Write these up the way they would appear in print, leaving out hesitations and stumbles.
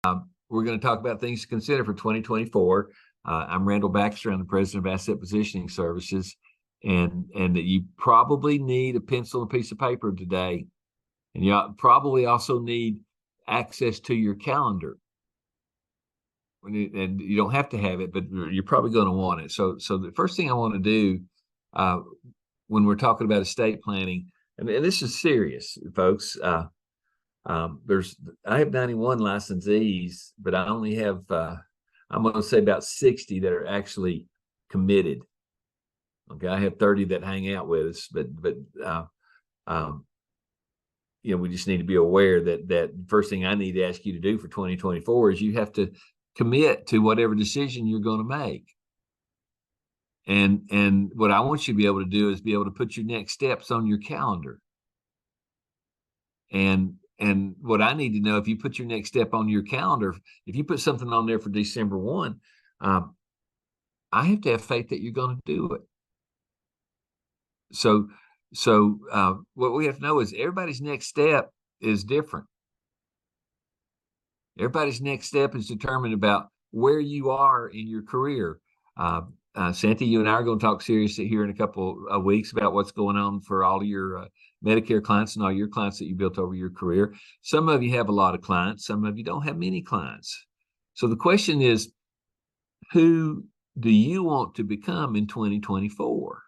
We're going to talk about things to consider for 2024. I'm Randall Baxter. I'm the president of Asset Positioning Services, and that you probably need a pencil and a piece of paper today, and you probably also need access to your calendar. And you don't have to have it, but you're probably going to want it. So the first thing I want to do when we're talking about estate planning, and this is serious, folks. I have 91 licensees, but I only have I'm going to say about 60 that are actually committed. Okay, I have 30 that hang out with us, but we just need to be aware that the first thing I need to ask you to do for 2024 is you have to commit to whatever decision you're going to make. And what I want you to be able to do is be able to put your next steps on your calendar. And what I need to know, if you put your next step on your calendar, if you put something on there for December 1, I have to have faith that you're going to do it. So what we have to know is everybody's next step is different. Everybody's next step is determined about where you are in your career. Santi, you and I are going to talk seriously here in a couple of weeks about what's going on for all of your Medicare clients and all your clients that you built over your career. Some of you have a lot of clients. Some of you don't have many clients. So the question is, who do you want to become in 2024?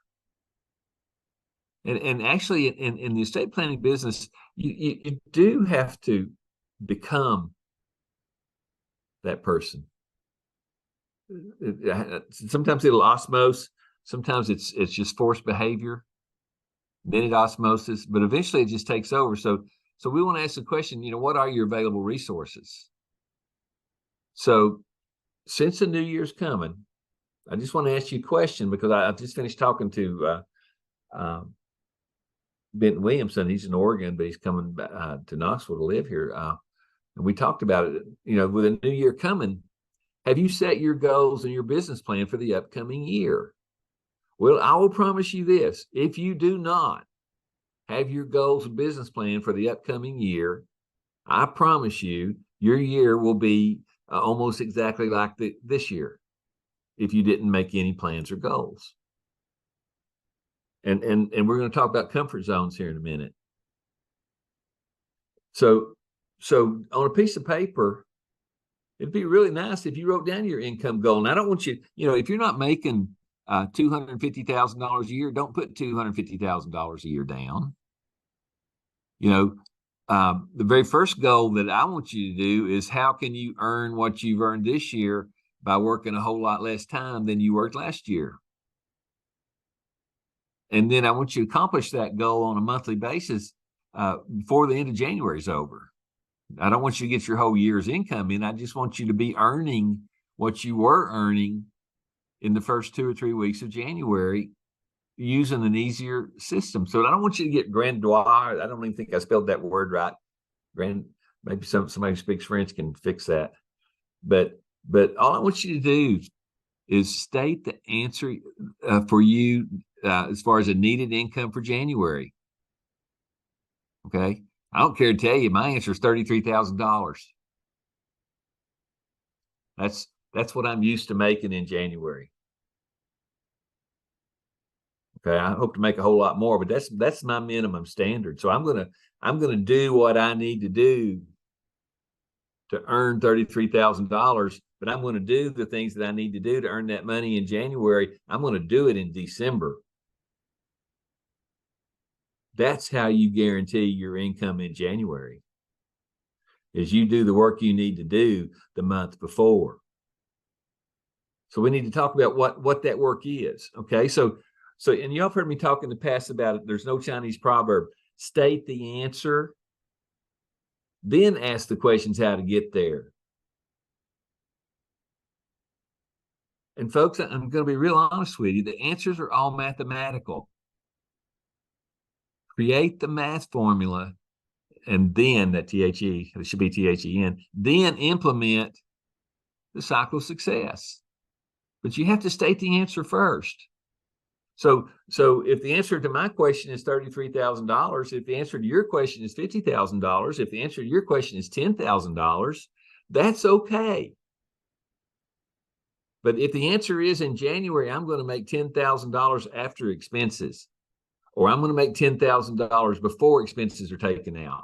And actually, in the estate planning business, you do have to become that person. Sometimes it'll osmose. Sometimes it's just forced behavior, then it osmosis, but eventually it just takes over. So we want to ask the question, what are your available resources? So since the new year's coming, I just want to ask you a question, because I just finished talking to Benton Williamson. He's in Oregon, but he's coming to Knoxville to live here. And we talked about it, with a new year coming, have you set your goals and your business plan for the upcoming year? Well, I will promise you this. If you do not have your goals and business plan for the upcoming year, I promise you, your year will be almost exactly like this year if you didn't make any plans or goals. And we're going to talk about comfort zones here in a minute. So on a piece of paper, it'd be really nice if you wrote down your income goal. And I don't want you, if you're not making $250,000 a year, don't put $250,000 a year down. The very first goal that I want you to do is, how can you earn what you've earned this year by working a whole lot less time than you worked last year? And then I want you to accomplish that goal on a monthly basis before the end of January is over. I don't want you to get your whole year's income in. I just want you to be earning what you were earning in the first 2 or 3 weeks of January using an easier system. So I don't want you to get grandiose. I don't even think I spelled that word right. Maybe somebody who speaks French can fix that. But all I want you to do is state the answer for you as far as a needed income for January. Okay. I don't care to tell you, my answer is $33,000. That's what I'm used to making in January. Okay, I hope to make a whole lot more, but that's my minimum standard. So I'm gonna do what I need to do to earn $33,000, but I'm going to do the things that I need to do to earn that money in January. I'm going to do it in December. That's how you guarantee your income in January, is you do the work you need to do the month before. So we need to talk about what that work is. Okay. So, and y'all have heard me talk in the past about it. There's no Chinese proverb. State the answer, then ask the questions how to get there. And folks, I'm going to be real honest with you. The answers are all mathematical. Create the math formula, and then that THE, it should be THEN, then implement the cycle of success. But you have to state the answer first. So if the answer to my question is $33,000, if the answer to your question is $50,000, if the answer to your question is $10,000, That's okay. But if the answer is in January, I'm going to make $10,000 after expenses, or I'm going to make $10,000 before expenses are taken out,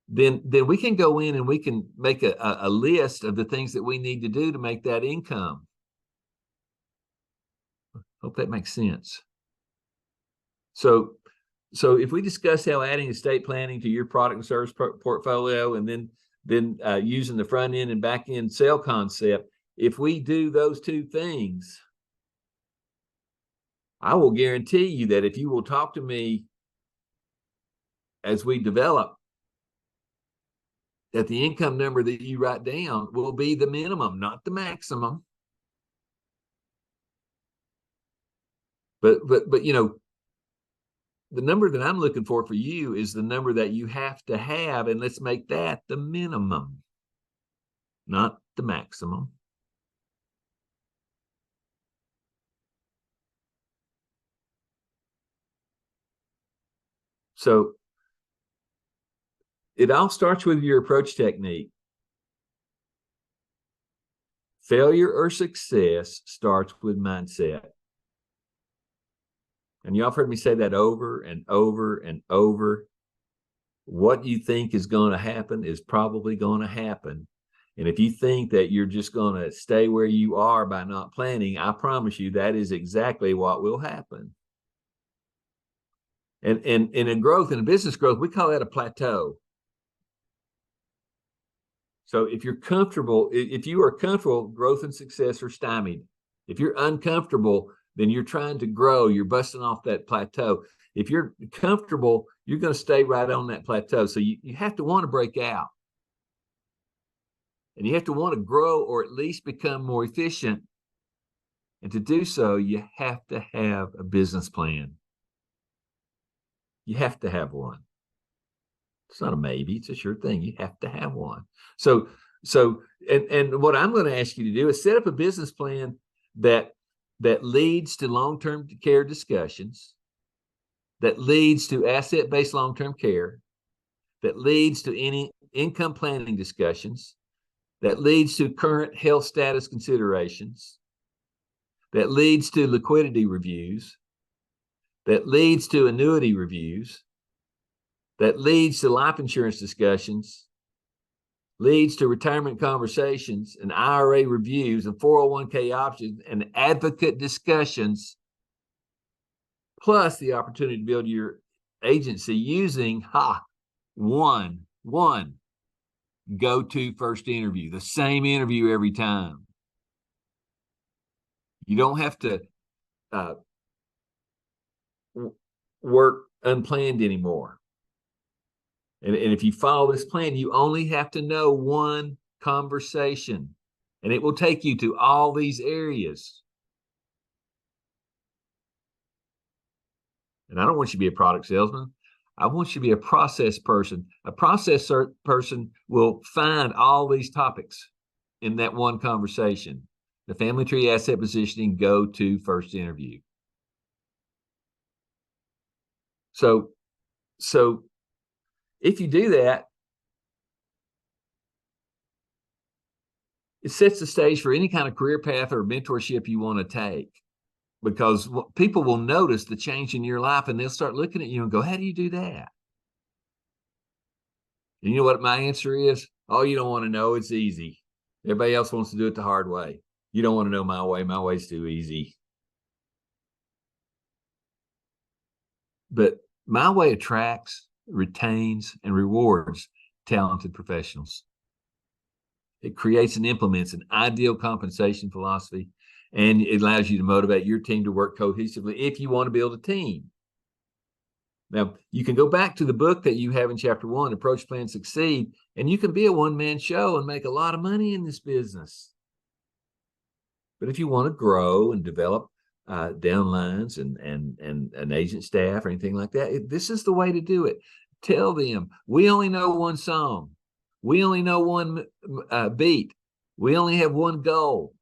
then we can go in and we can make a list of the things that we need to do to make that income. Hope that makes sense. So if we discuss how adding estate planning to your product and service portfolio, and then using the front end and back end sale concept, if we do those two things, I will guarantee you that if you will talk to me as we develop, that the income number that you write down will be the minimum, not the maximum. But you know, the number that I'm looking for you is the number that you have to have, and let's make that the minimum, not the maximum. So it all starts with your approach technique. Failure or success starts with mindset. And y'all have heard me say that over and over and over. What you think is going to happen is probably going to happen. And if you think that you're just going to stay where you are by not planning, I promise you that is exactly what will happen. And in growth, in business growth, we call that a plateau. So if you're comfortable, if you are comfortable, growth and success are stymied. If you're uncomfortable, then you're trying to grow, you're busting off that plateau. If you're comfortable, you're going to stay right on that plateau. So you have to want to break out. And you have to want to grow, or at least become more efficient. And to do so, you have to have a business plan. You have to have one. It's not a maybe, it's a sure thing. You have to have one. So what I'm going to ask you to do is set up a business plan that leads to long-term care discussions, that leads to asset-based long-term care, that leads to any income planning discussions, that leads to current health status considerations, that leads to liquidity reviews, that leads to annuity reviews, that leads to life insurance discussions, leads to retirement conversations and IRA reviews and 401k options and advocate discussions, plus the opportunity to build your agency using one go-to first interview, the same interview every time. You don't have to work unplanned anymore. And if you follow this plan, you only have to know one conversation, and it will take you to all these areas. And I don't want you to be a product salesman. I want you to be a process person. A process person will find all these topics in that one conversation. The family tree, asset positioning, go to first interview. So if you do that, it sets the stage for any kind of career path or mentorship you want to take, because people will notice the change in your life and they'll start looking at you and go, how do you do that? And you know what my answer is? Oh, you don't want to know. It's easy. Everybody else wants to do it the hard way. You don't want to know my way. My way's too easy. But my way attracts, retains, and rewards talented professionals. It creates and implements an ideal compensation philosophy, and it allows you to motivate your team to work cohesively if you want to build a team. Now, you can go back to the book that you have in chapter 1, Approach, Plan, Succeed, and you can be a one-man show and make a lot of money in this business. But if you want to grow and develop downlines and an agent staff or anything like that, this is the way to do it. Tell them, we only know one song. We only know one beat. We only have one goal.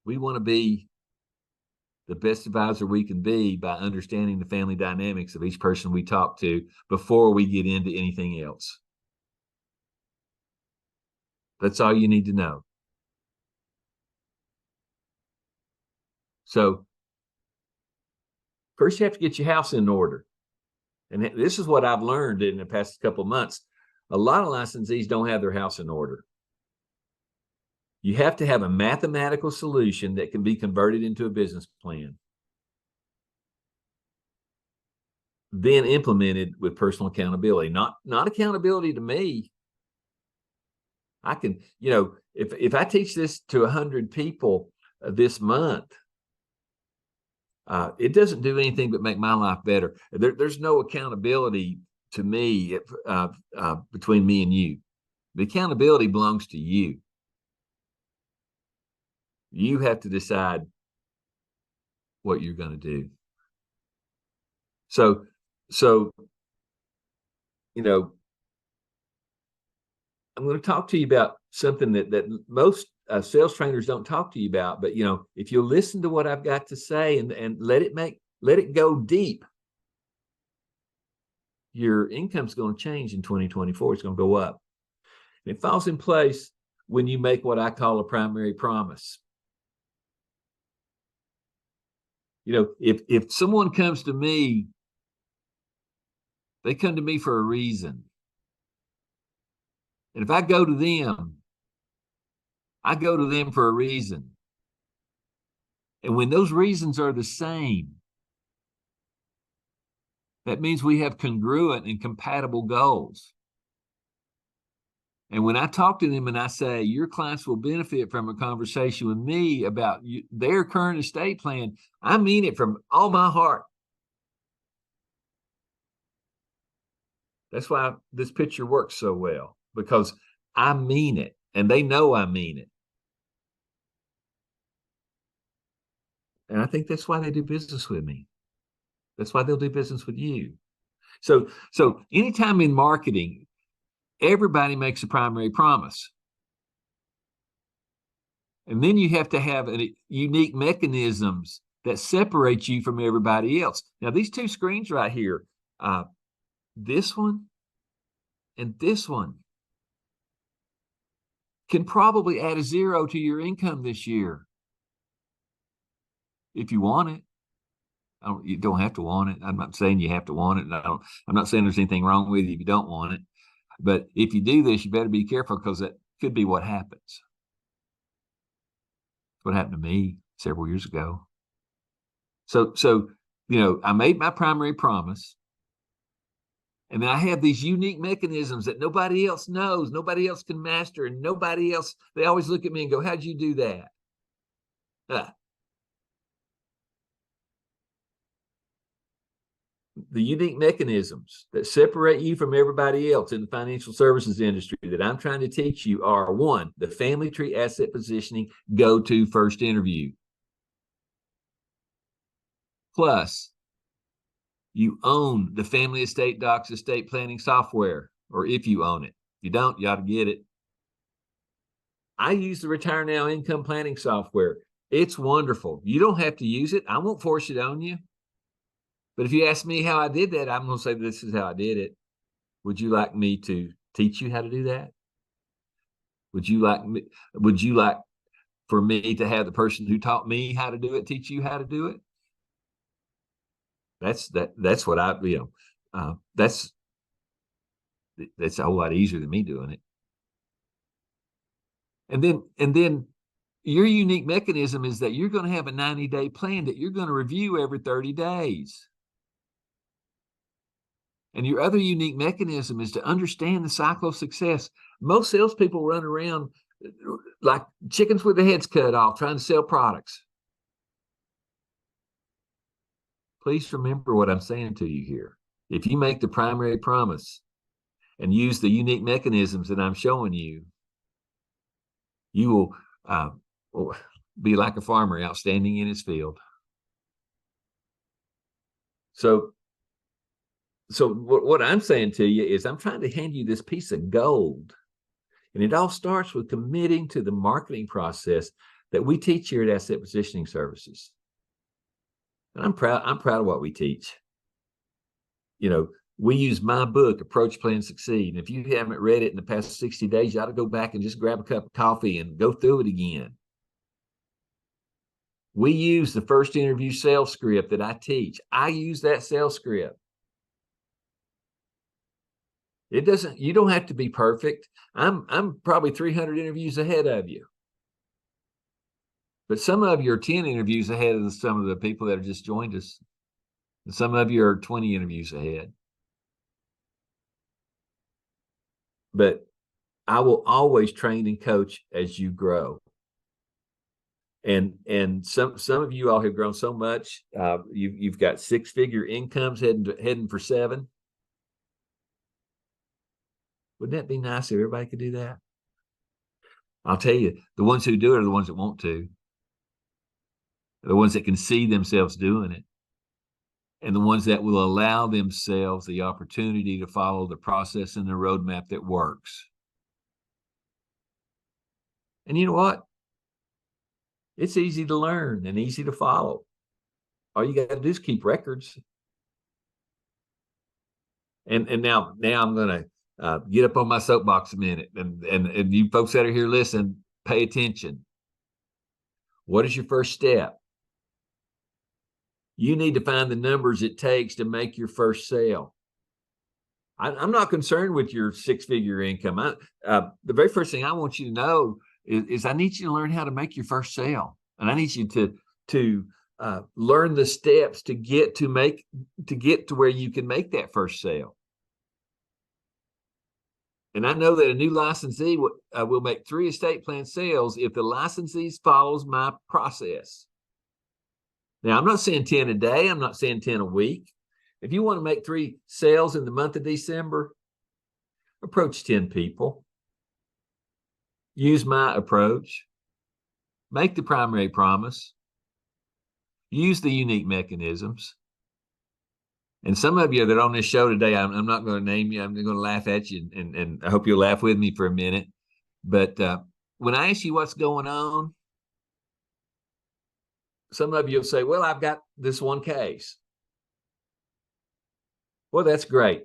We want to be the best advisor we can be by understanding the family dynamics of each person we talk to before we get into anything else. That's all you need to know. So first you have to get your house in order. And this is what I've learned in the past couple of months. A lot of licensees don't have their house in order. You have to have a mathematical solution that can be converted into a business plan, then implemented with personal accountability. Not accountability to me. I can, if I teach this to 100 people this month, it doesn't do anything but make my life better. There's no accountability to me between me and you. The accountability belongs to you. You have to decide what you're going to do. So, I'm going to talk to you about something that most sales trainers don't talk to you about. But, if you'll listen to what I've got to say and let it go deep, your income's going to change in 2024. It's going to go up. And it falls in place when you make what I call a primary promise. If someone comes to me, they come to me for a reason. And if I go to them, I go to them for a reason. And when those reasons are the same, that means we have congruent and compatible goals. And when I talk to them and I say, your clients will benefit from a conversation with me about their current estate plan, I mean it from all my heart. That's why this picture works so well, because I mean it, and they know I mean it. And I think that's why they do business with me. That's why they'll do business with you. So anytime in marketing, everybody makes a primary promise. And then you have to have unique mechanisms that separate you from everybody else. Now, these two screens right here, this one and this one, can probably add a 0 to your income this year. If you want it. You don't have to want it. I'm not saying you have to want it. I'm not saying there's anything wrong with you if you don't want it. But if you do this, you better be careful, because that could be what happens. What happened to me several years ago. So I made my primary promise. And then I have these unique mechanisms that nobody else knows, nobody else can master, and nobody else, they always look at me and go, how'd you do that? The unique mechanisms that separate you from everybody else in the financial services industry that I'm trying to teach you are: 1, the Family Tree Asset Positioning Go-To First Interview. Plus, you own the Family Estate Docs estate planning software, or if you own it. If you don't, you ought to get it. I use the Retire Now income planning software. It's wonderful. You don't have to use it. I won't force it on you. But if you ask me how I did that, I'm going to say, this is how I did it. Would you like me to teach you how to do that? Would you like for me to have the person who taught me how to do it teach you how to do it? That's what that's a whole lot easier than me doing it. And then your unique mechanism is that you're going to have a 90-day plan that you're going to review every 30 days. And your other unique mechanism is to understand the cycle of success. Most salespeople run around like chickens with their heads cut off trying to sell products. Please remember what I'm saying to you here. If you make the primary promise and use the unique mechanisms that I'm showing you, you will be like a farmer outstanding in his field. So what I'm saying to you is, I'm trying to hand you this piece of gold. And it all starts with committing to the marketing process that we teach here at Asset Positioning Services. And I'm proud of what we teach. We use my book, Approach, Plan, Succeed. And if you haven't read it in the past 60 days, you ought to go back and just grab a cup of coffee and go through it again. We use the first interview sales script that I teach. I use that sales script. You don't have to be perfect. I'm probably 300 interviews ahead of you. But some of you are 10 interviews ahead of some of the people that have just joined us. And some of you are 20 interviews ahead. But I will always train and coach as you grow. And some of you all have grown so much. You've got 6-figure incomes heading for 7. Wouldn't that be nice if everybody could do that? I'll tell you, the ones who do it are the ones that want to. The ones that can see themselves doing it. And the ones that will allow themselves the opportunity to follow the process and the roadmap that works. And you know what? It's easy to learn and easy to follow. All you got to do is keep records. And now I'm going to get up on my soapbox a minute. And you folks that are here, listen, pay attention. What is your first step? You need to find the numbers it takes to make your first sale. I'm not concerned with your 6-figure income. The very first thing I want you to know is I need you to learn how to make your first sale. And I need you to learn the steps to get to where you can make that first sale. And I know that a new licensee will make 3 estate plan sales if the licensee follows my process. Now, I'm not saying 10 a day. I'm not saying 10 a week. If you want to make 3 sales in the month of December, approach 10 people. Use my approach. Make the primary promise. Use the unique mechanisms. And some of you that are on this show today, I'm not going to name you. I'm going to laugh at you, and I hope you'll laugh with me for a minute. But when I ask you what's going on, some of you will say, well, I've got this one case. Well, that's great.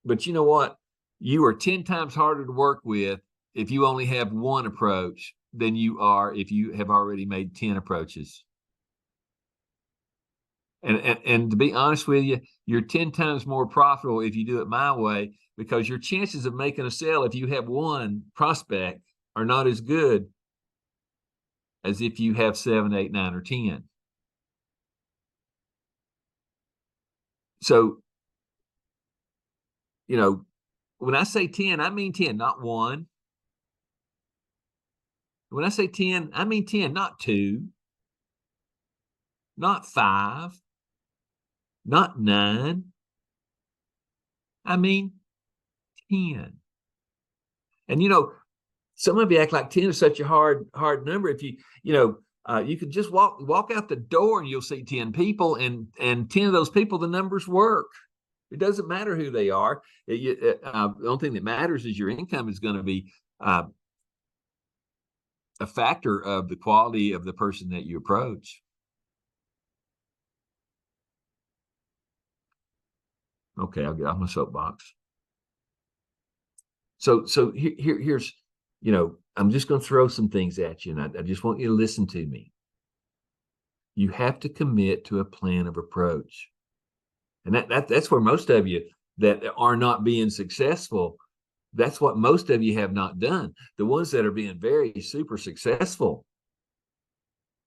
But you know what? You are 10 times harder to work with if you only have one approach than you are if you have already made 10 approaches. And to be honest with you, you're 10 times more profitable if you do it my way, because your chances of making a sale if you have one prospect are not as good as if you have 7, 8, 9, or 10. So, you know, when I say 10, I mean 10, not 1. When I say 10, I mean 10, not 2, not 5, not 9. I mean 10. And, you know, some of you act like 10 is such a hard number. If you could just walk out the door and you'll see 10 people, and 10 of those people, the numbers work. It doesn't matter who they are. The only thing that matters is your income is going to be a factor of the quality of the person that you approach. Okay, I'll get off my soapbox. So here's, I'm just going to throw some things at you, and I just want you to listen to me. You have to commit to a plan of approach. And that's where most of you that are not being successful, that's what most of you have not done. The ones that are being very super successful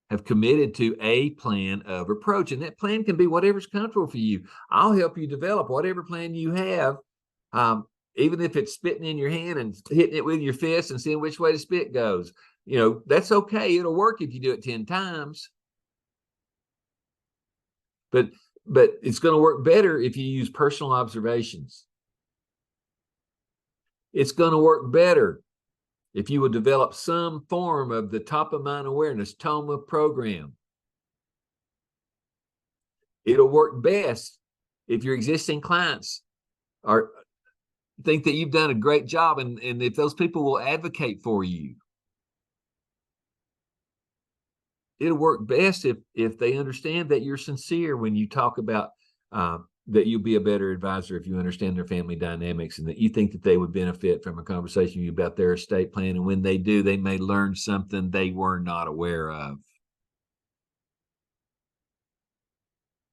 have committed to a plan of approach. And that plan can be whatever's comfortable for you. I'll help you develop whatever plan you have, even if it's spitting in your hand and hitting it with your fist and seeing which way the spit goes. That's okay. It'll work if you do it 10 times. But it's going to work better if you use personal observations. It's going to work better if you will develop some form of the top of mind awareness TOMA program. It'll work best if your existing clients think that you've done a great job, and if those people will advocate for you. It'll work best if they understand that you're sincere when you talk about that you'll be a better advisor if you understand their family dynamics, and that you think that they would benefit from a conversation with you about their estate plan. And when they do, they may learn something they were not aware of.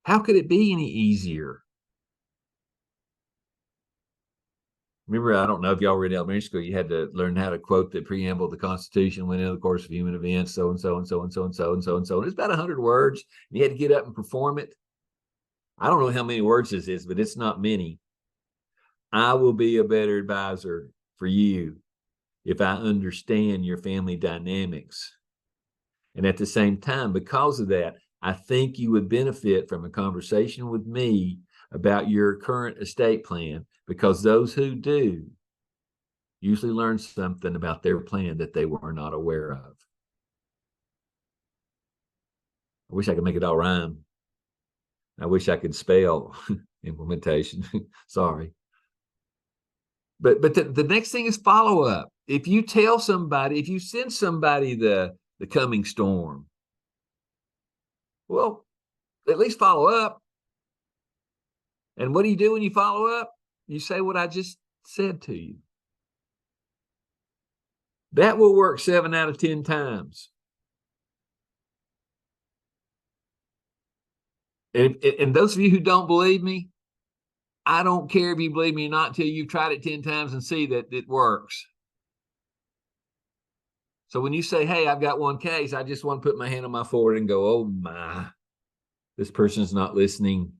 How could it be any easier? Remember, I don't know if y'all were in elementary school, you had to learn how to quote the preamble of the Constitution within the course of human events, so and so and so and so and so and so and so. And it's about 100 words. And you had to get up and perform it. I don't know how many words this is, but it's not many. I will be a better advisor for you if I understand your family dynamics. And at the same time, because of that, I think you would benefit from a conversation with me about your current estate plan, because those who do usually learn something about their plan that they were not aware of. I wish I could make it all rhyme. I wish I could spell implementation. Sorry. But the next thing is follow up. If you tell somebody, if you send somebody the coming storm, well, at least follow up. And what do you do when you follow up? You say what I just said to you. That will work 7 out of 10 times. And those of you who don't believe me, I don't care if you believe me or not until you've tried it 10 times and see that it works. So when you say, hey, I've got one case, I just want to put my hand on my forehead and go, oh my, this person's not listening.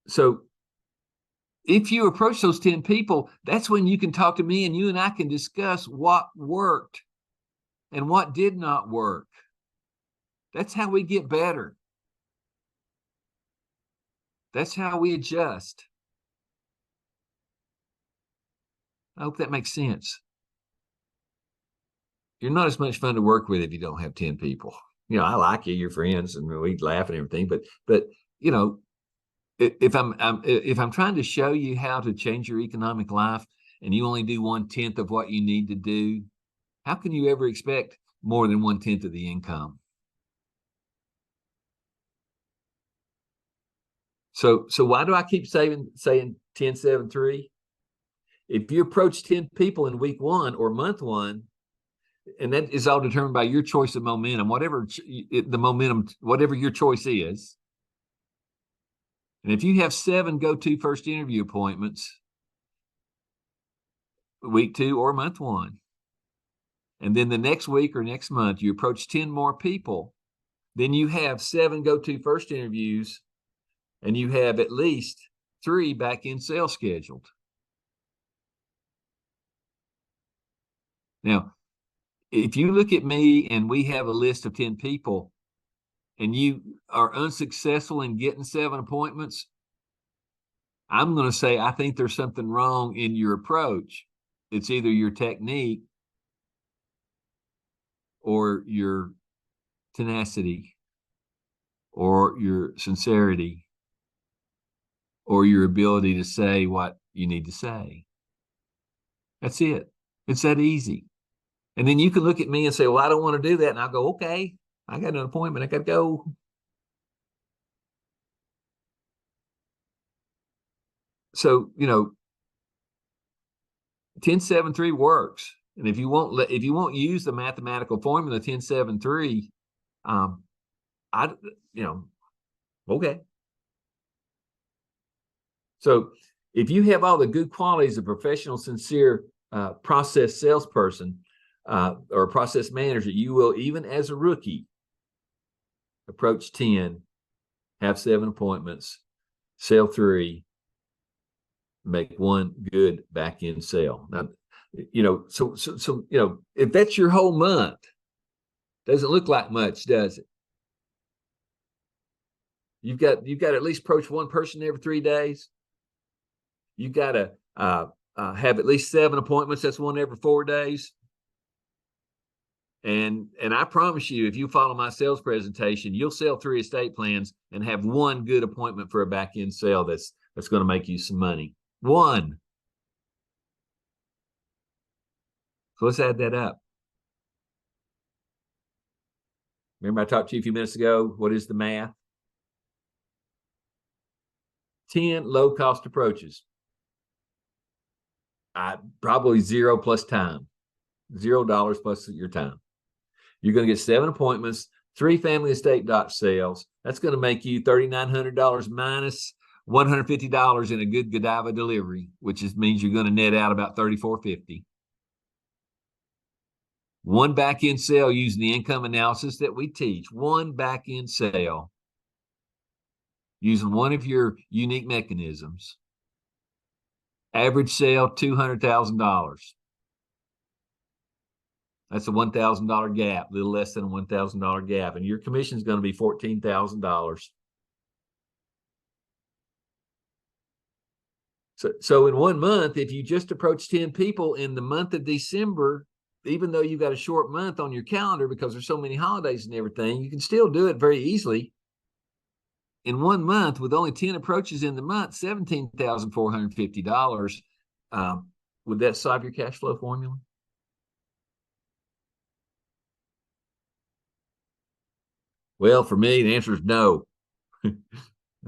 So if you approach those 10 people, that's when you can talk to me and you and I can discuss what worked and what did not work. That's how we get better. That's how we adjust. I hope that makes sense. You're not as much fun to work with if you don't have 10 people. I like you, you're friends, and we laugh and everything, but if I'm trying to show you how to change your economic life and you only do 1/10 of what you need to do, how can you ever expect more than 1/10 of the income? So why do I keep saying 10-7-3? If you approach 10 people in week 1 or month 1, and that is all determined by your choice of momentum, whatever your choice is. And if you have 7 go-to first interview appointments, week 2 or month 1, and then the next week or next month you approach 10 more people, then you have 7 go-to first interviews, and you have at least 3 back-end sales scheduled. Now, if you look at me and we have a list of 10 people and you are unsuccessful in getting 7 appointments, I'm going to say, I think there's something wrong in your approach. It's either your technique or your tenacity or your sincerity or your ability to say what you need to say. That's it. It's that easy. And then you can look at me and say, well, I don't want to do that. And I'll go, okay, I got an appointment. I got to go. So, 10-7-3 works. And if you won't use the mathematical formula 10-7-3, okay. So if you have all the good qualities of professional, sincere process salesperson or process manager, you will, even as a rookie, approach 10, have 7 appointments, sell 3, make 1 good back-end sale. Now, so if that's your whole month, doesn't look like much, does it? You've got to at least approach 1 person every 3 days. You've got to have at least 7 appointments. That's 1 every 4 days. And I promise you, if you follow my sales presentation, you'll sell 3 estate plans and have 1 good appointment for a back-end sale that's going to make you some money. 1. So let's add that up. Remember I talked to you a few minutes ago, what is the math? 10 low-cost approaches. Probably zero plus time, $0 plus your time. You're going to get 7 appointments, 3 family estate doc sales. That's going to make you $3,900 minus $150 in a good Godiva delivery, which means you're going to net out about $3,450. 1 back-end sale using the income analysis that we teach. 1 back-end sale using one of your unique mechanisms. Average sale, $200,000. That's a $1,000 gap, a little less than a $1,000 gap. And your commission is going to be $14,000. So in 1 month, if you just approach 10 people in the month of December, even though you've got a short month on your calendar because there's so many holidays and everything, you can still do it very easily. In 1 month, with only 10 approaches in the month, $17,450. Would that solve your cash flow formula? Well, for me, the answer is no.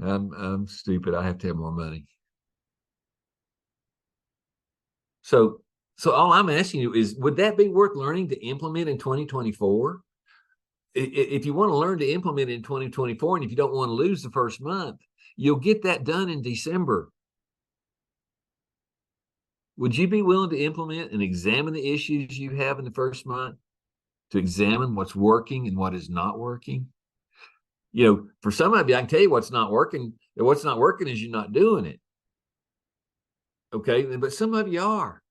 I'm stupid. I have to have more money. So all I'm asking you is, would that be worth learning to implement in 2024? If you want to learn to implement in 2024, and if you don't want to lose the first month, you'll get that done in December. Would you be willing to implement and examine the issues you have in the first month, to examine what's working and what is not working? You know, for some of you, I can tell you what's not working. What's not working is you're not doing it. Okay, but some of you are.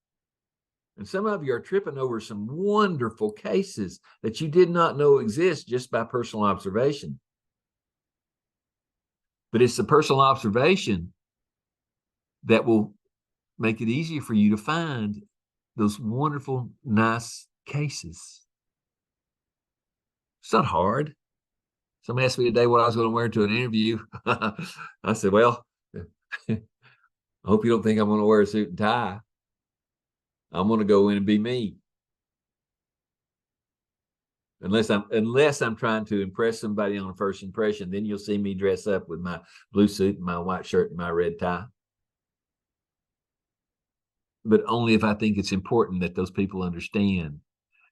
And some of you are tripping over some wonderful cases that you did not know exist just by personal observation. But it's the personal observation that will make it easier for you to find those wonderful, nice cases. It's not hard. Somebody asked me today what I was going to wear to an interview. I said, well, I hope you don't think I'm going to wear a suit and tie. I'm going to go in and be me. Unless I'm trying to impress somebody on a first impression, then you'll see me dress up with my blue suit and my white shirt and my red tie. But only if I think it's important that those people understand,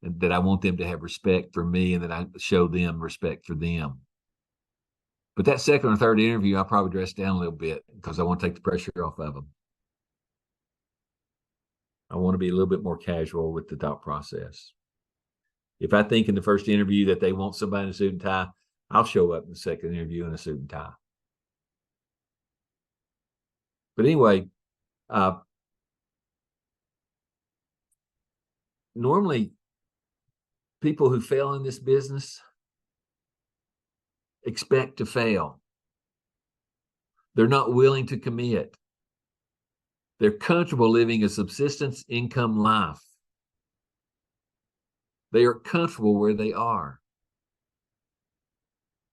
and that I want them to have respect for me, and that I show them respect for them. But that second or third interview, I'll probably dress down a little bit because I want to take the pressure off of them. I want to be a little bit more casual with the thought process. If I think in the first interview that they want somebody in a suit and tie, I'll show up in the second interview in a suit and tie. But anyway, normally people who fail in this business expect to fail. They're not willing to commit. They're comfortable living a subsistence income life. They are comfortable where they are.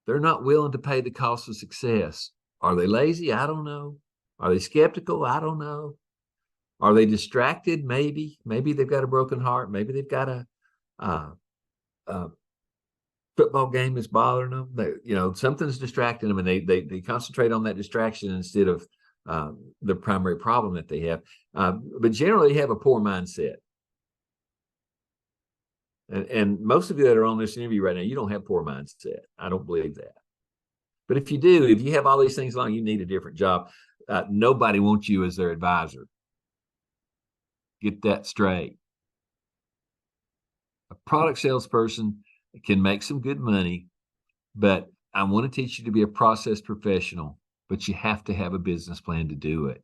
They're not willing to pay the cost of success. Are they lazy? I don't know. Are they skeptical? I don't know. Are they distracted? Maybe. Maybe they've got a broken heart. Maybe they've got a football game that's bothering them. Something's distracting them, and they concentrate on that distraction instead of the primary problem that they have. But generally, they have a poor mindset. And most of you that are on this interview right now, you don't have poor mindset. I don't believe that. But if you do, if you have all these things along, you need a different job. Nobody wants you as their advisor. Get that straight. A product salesperson can make some good money, but I want to teach you to be a process professional, but you have to have a business plan to do it.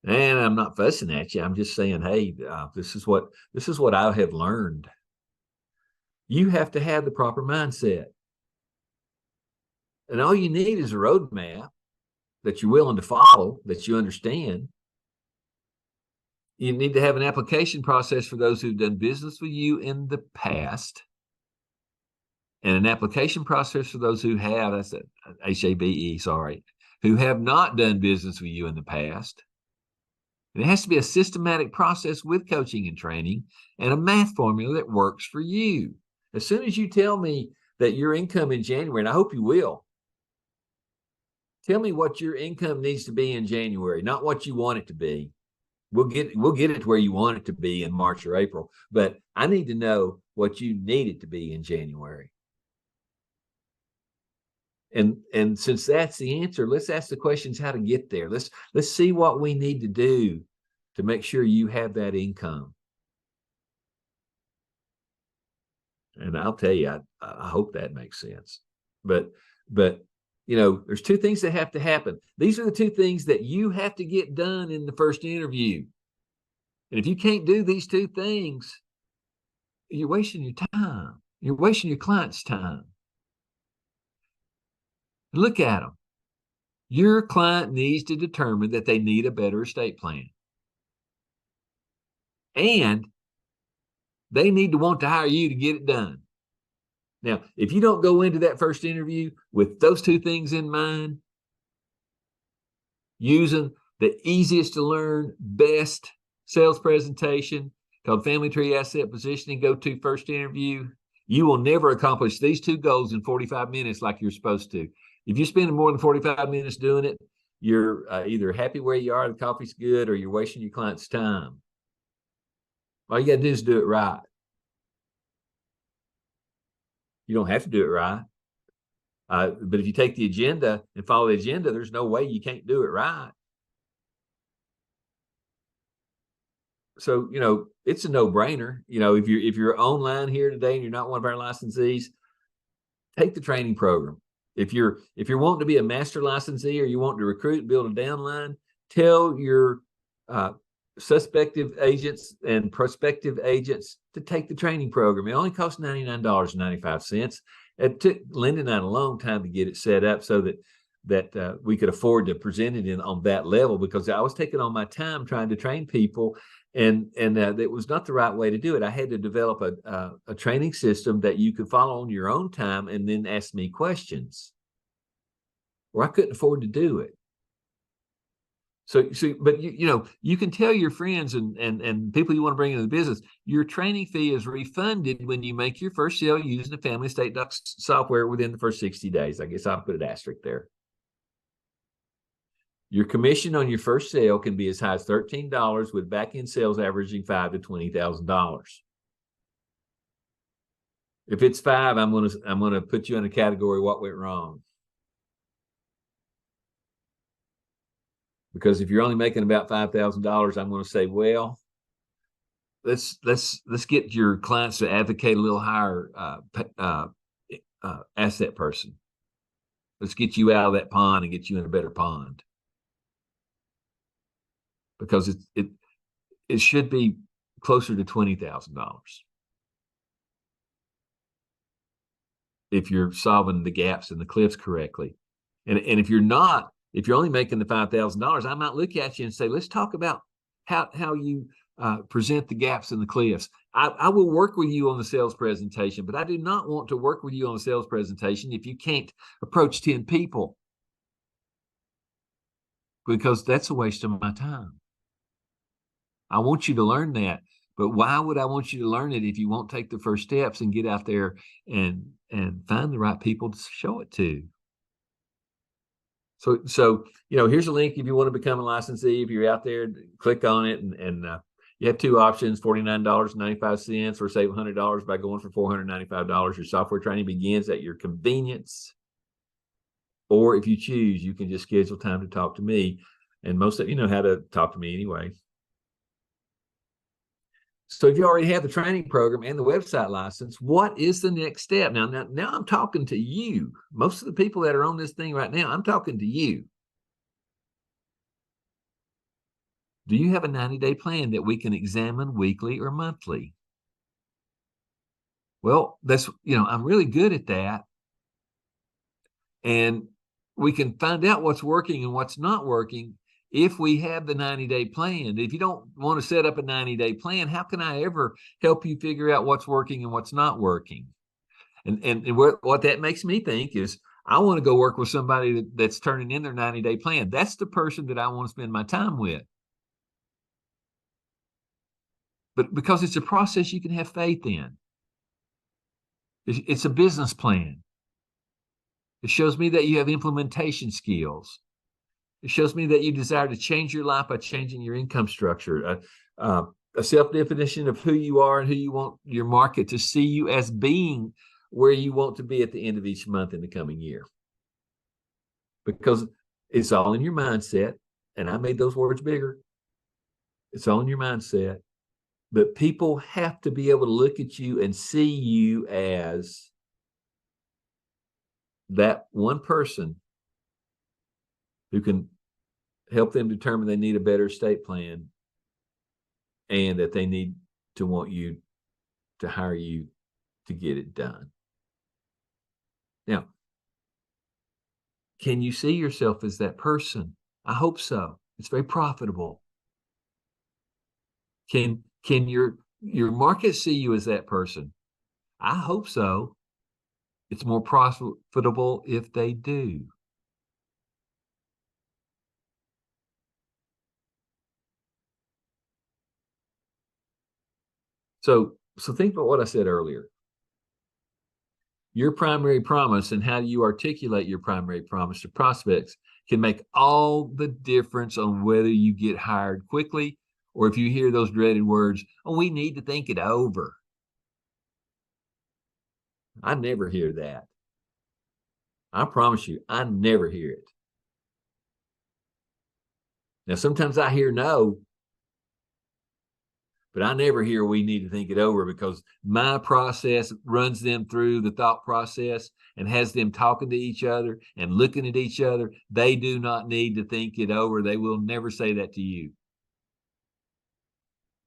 And I'm not fussing at you. I'm just saying, hey, this is what I have learned. You have to have the proper mindset. And all you need is a roadmap that you're willing to follow, that you understand. You need to have an application process for those who've done business with you in the past, and an application process for those who have, that's HABE, who have not done business with you in the past. And it has to be a systematic process with coaching and training and a math formula that works for you. As soon as you tell me that your income in January, and I hope you will, Tell me what your income needs to be in January, not what you want it to be. We'll get it to where you want it to be in March or April, but I need to know what you need it to be in January. And since that's the answer, let's ask the questions how to get there. Let's see what we need to do to make sure you have that income. And I'll tell you, I hope that makes sense. But you know, there's two things that have to happen. These are the two things that you have to get done in the first interview. And if you can't do these two things, you're wasting your time. You're wasting your client's time. Look at them. Your client needs to determine that they need a better estate plan. And they need to want to hire you to get it done. Now, if you don't go into that first interview with those two things in mind, using the easiest to learn, best sales presentation called Family Tree Asset Positioning Go-To First Interview, you will never accomplish these two goals in 45 minutes like you're supposed to. If you spend more than 45 minutes doing it, you're either happy where you are, the coffee's good, or you're wasting your client's time. All you got to do is do it right. You don't have to do it right. But if you take the agenda and follow the agenda, there's no way you can't do it right. So, you know, it's a no-brainer. You know, if you're online here today and you're not one of our licensees, take the training program. If you're wanting to be a master licensee or you want to recruit and build a downline, tell your suspective agents and prospective agents to take the training program. It only costs $99.95. It took Linda and I a long time to get it set up so that we could afford to present it on that level, because I was taking on my time trying to train people, and it was not the right way to do it. I had to develop a training system that you could follow on your own time and then ask me questions, or I couldn't afford to do it. So, but you know, you can tell your friends and people you want to bring into the business, your training fee is refunded when you make your first sale using the Family Estate Docs software within the first 60 days. I guess I'll put an asterisk there. Your commission on your first sale can be as high as $13, with back-end sales averaging $5,000 to $20,000. If it's $5,000, I'm gonna put you in a category what went wrong. Because if you're only making about $5,000, I'm going to say, well, let's get your clients to advocate a little higher asset person. Let's get you out of that pond and get you in a better pond, because it should be closer to $20,000 if you're solving the gaps and the cliffs correctly. And if you're not, if you're only making the $5,000, I might look at you and say, let's talk about how you present the gaps and the cliffs. I will work with you on the sales presentation, but I do not want to work with you on the sales presentation if you can't approach 10 people, because that's a waste of my time. I want you to learn that, but why would I want you to learn it if you won't take the first steps and get out there and find the right people to show it to? So you know, here's a link if you want to become a licensee. If you're out there, click on it, and you have two options: $49.95 or save $100 by going for $495. Your software training begins at your convenience, or if you choose, you can just schedule time to talk to me, and most of you know how to talk to me anyway. So if you already have the training program and the website license, what is the next step? Now I'm talking to you. Most of the people that are on this thing right now, I'm talking to you. Do you have a 90-day plan that we can examine weekly or monthly? Well, that's, you know, I'm really good at that. And we can find out what's working and what's not working if we have the 90-day plan. If you don't want to set up a 90-day plan, how can I ever help you figure out what's working and what's not working? And what that makes me think is, I want to go work with somebody that's turning in their 90-day plan. That's the person that I want to spend my time with. But because it's a process you can have faith in. It's a business plan. It shows me that you have implementation skills. It shows me that you desire to change your life by changing your income structure, a self-definition of who you are and who you want your market to see you as being where you want to be at the end of each month in the coming year. Because it's all in your mindset, and I made those words bigger. It's all in your mindset. But people have to be able to look at you and see you as that one person who can help them determine they need a better estate plan and that they need to want you to hire you to get it done. Now, can you see yourself as that person? I hope so. It's very profitable. Can your market see you as that person? I hope so. It's more profitable if they do. So think about what I said earlier. Your primary promise and how you articulate your primary promise to prospects can make all the difference on whether you get hired quickly or if you hear those dreaded words, oh, we need to think it over. I never hear that. I promise you, I never hear it. Now, sometimes I hear no, but I never hear we need to think it over, because my process runs them through the thought process and has them talking to each other and looking at each other. They do not need to think it over. They will never say that to you.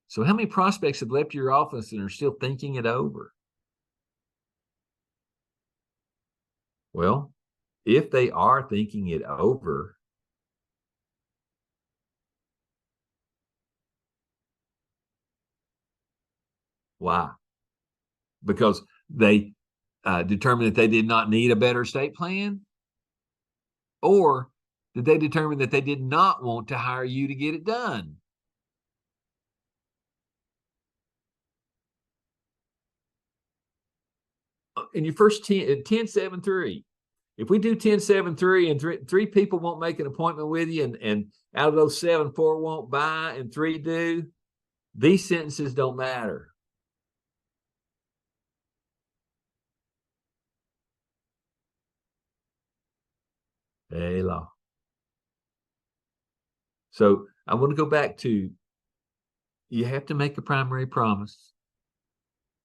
So how many prospects have left your office and are still thinking it over? Well, if they are thinking it over, why? Because they determined that they did not need a better estate plan? Or did they determine that they did not want to hire you to get it done? In your first 10-7-3, if we do 10-7-3 and three people won't make an appointment with you, and out of those 7, 4 won't buy and 3 do, these sentences don't matter. Hey, law. So I want to go back to, you have to make a primary promise,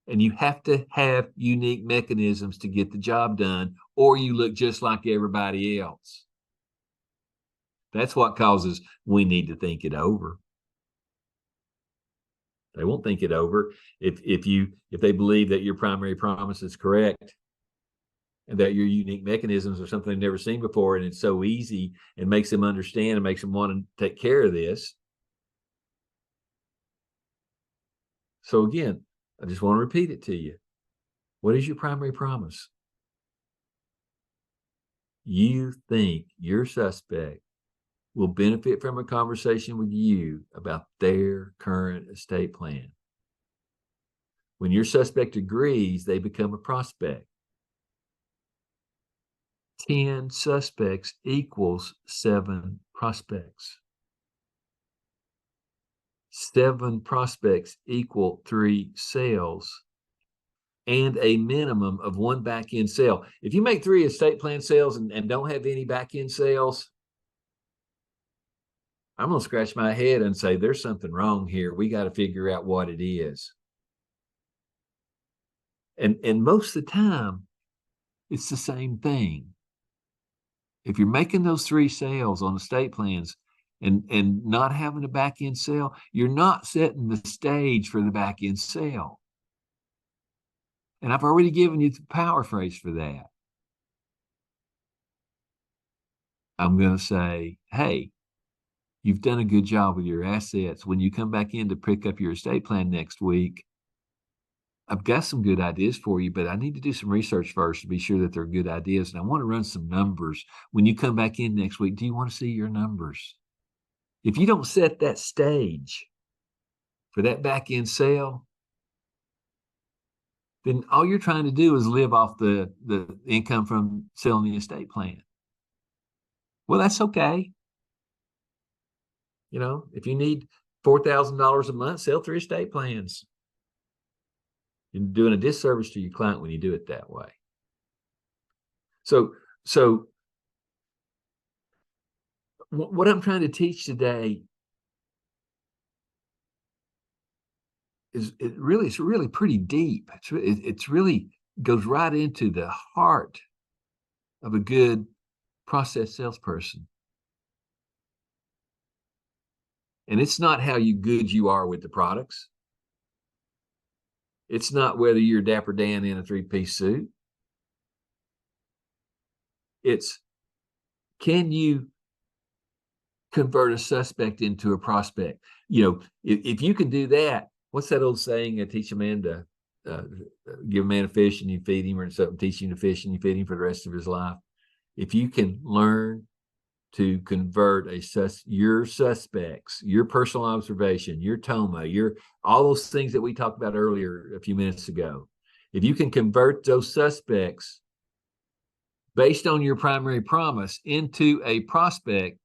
and you have to have unique mechanisms to get the job done, or you look just like everybody else. That's what causes we need to think it over. They won't think it over if they believe that your primary promise is correct and that your unique mechanisms are something they've never seen before, and it's so easy and makes them understand and makes them want to take care of this. So again, I just want to repeat it to you. What is your primary promise? You think your suspect will benefit from a conversation with you about their current estate plan. When your suspect agrees, they become a prospect. 10 suspects equals 7 prospects. 7 prospects equal 3 sales and a minimum of 1 back-end sale. If you make 3 estate plan sales and don't have any back-end sales, I'm going to scratch my head and say, there's something wrong here. We got to figure out what it is. And most of the time, it's the same thing. If you're making those 3 sales on estate plans and not having a back-end sale, you're not setting the stage for the back-end sale. And I've already given you the power phrase for that. I'm going to say, hey, you've done a good job with your assets. When you come back in to pick up your estate plan next week, I've got some good ideas for you, but I need to do some research first to be sure that they're good ideas. And I want to run some numbers. When you come back in next week, do you want to see your numbers? If you don't set that stage for that back-end sale, then all you're trying to do is live off the income from selling the estate plan. Well, that's okay. You know, if you need $4,000 a month, sell 3 estate plans. You're doing a disservice to your client when you do it that way. So what I'm trying to teach today is it's really pretty deep. It's really goes right into the heart of a good process salesperson. And it's not how good you are with the products. It's not whether you're Dapper Dan in a 3-piece suit. It's, can you convert a suspect into a prospect? You know, if you can do that, what's that old saying? Teach a man to give a man a fish and you feed him, or something, teach him to fish and you feed him for the rest of his life. If you can learn to convert your suspects, your personal observation, your TOMA, all those things that we talked about earlier a few minutes ago, if you can convert those suspects based on your primary promise into a prospect,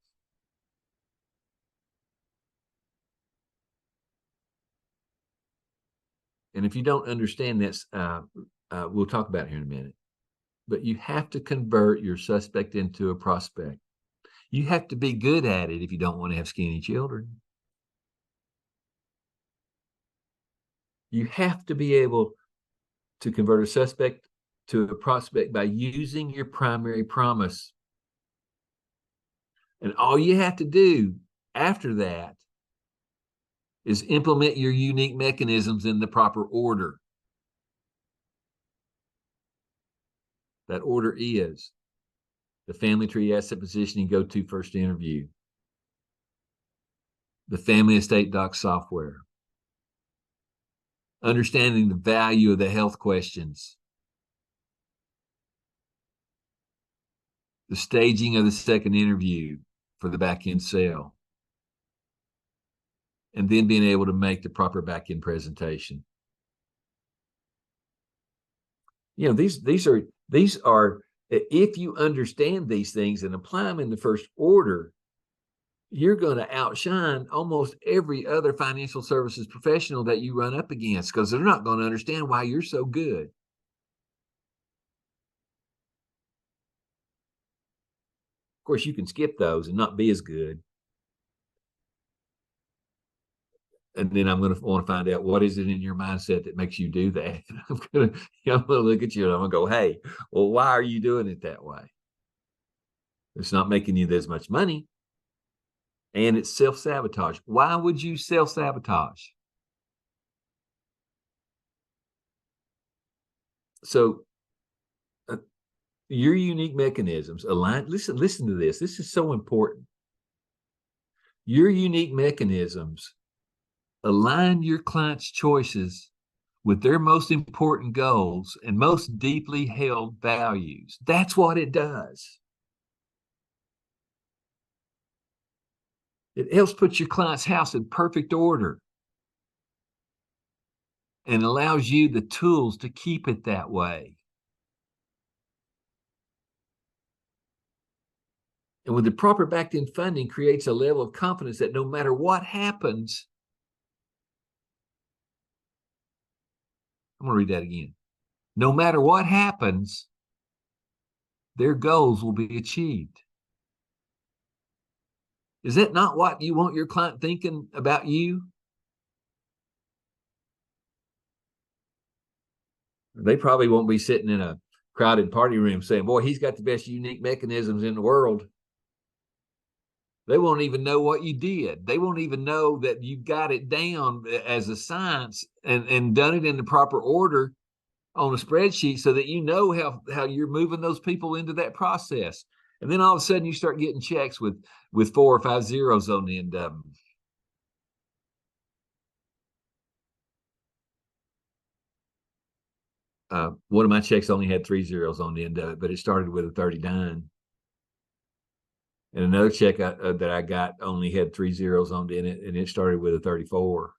and if you don't understand this, we'll talk about it here in a minute, but you have to convert your suspect into a prospect. You have to be good at it if you don't want to have skinny children. You have to be able to convert a suspect to a prospect by using your primary promise. And all you have to do after that is implement your unique mechanisms in the proper order. That order is the family tree asset positioning go-to first interview, the family estate doc software, understanding the value of the health questions, the staging of the second interview for the back-end sale, and then being able to make the proper back-end presentation. You know, these are, if you understand these things and apply them in the first order, you're going to outshine almost every other financial services professional that you run up against, because they're not going to understand why you're so good. Of course, you can skip those and not be as good. And then I'm going to want to find out, what is it in your mindset that makes you do that? I'm going to look at you and I'm going to go, hey, well, why are you doing it that way? It's not making you as much money. And it's self-sabotage. Why would you self-sabotage? So your unique mechanisms align. Listen to this. This is so important. Your unique mechanisms align your client's choices with their most important goals and most deeply held values. That's what it does. It helps put your client's house in perfect order and allows you the tools to keep it that way. And with the proper back-end funding, creates a level of confidence that no matter what happens, I'm going to read that again. No matter what happens, their goals will be achieved. Is that not what you want your client thinking about you? They probably won't be sitting in a crowded party room saying, boy, he's got the best unique mechanisms in the world. They won't even know what you did. They won't even know that you got it down as a science and done it in the proper order on a spreadsheet, so that you know how you're moving those people into that process. And then all of a sudden you start getting checks with 4 or 5 zeros on the end of them. One of my checks only had 3 zeros on the end of it, but it started with a 39. And another check that I got only had 3 zeros on it, and it started with a 34.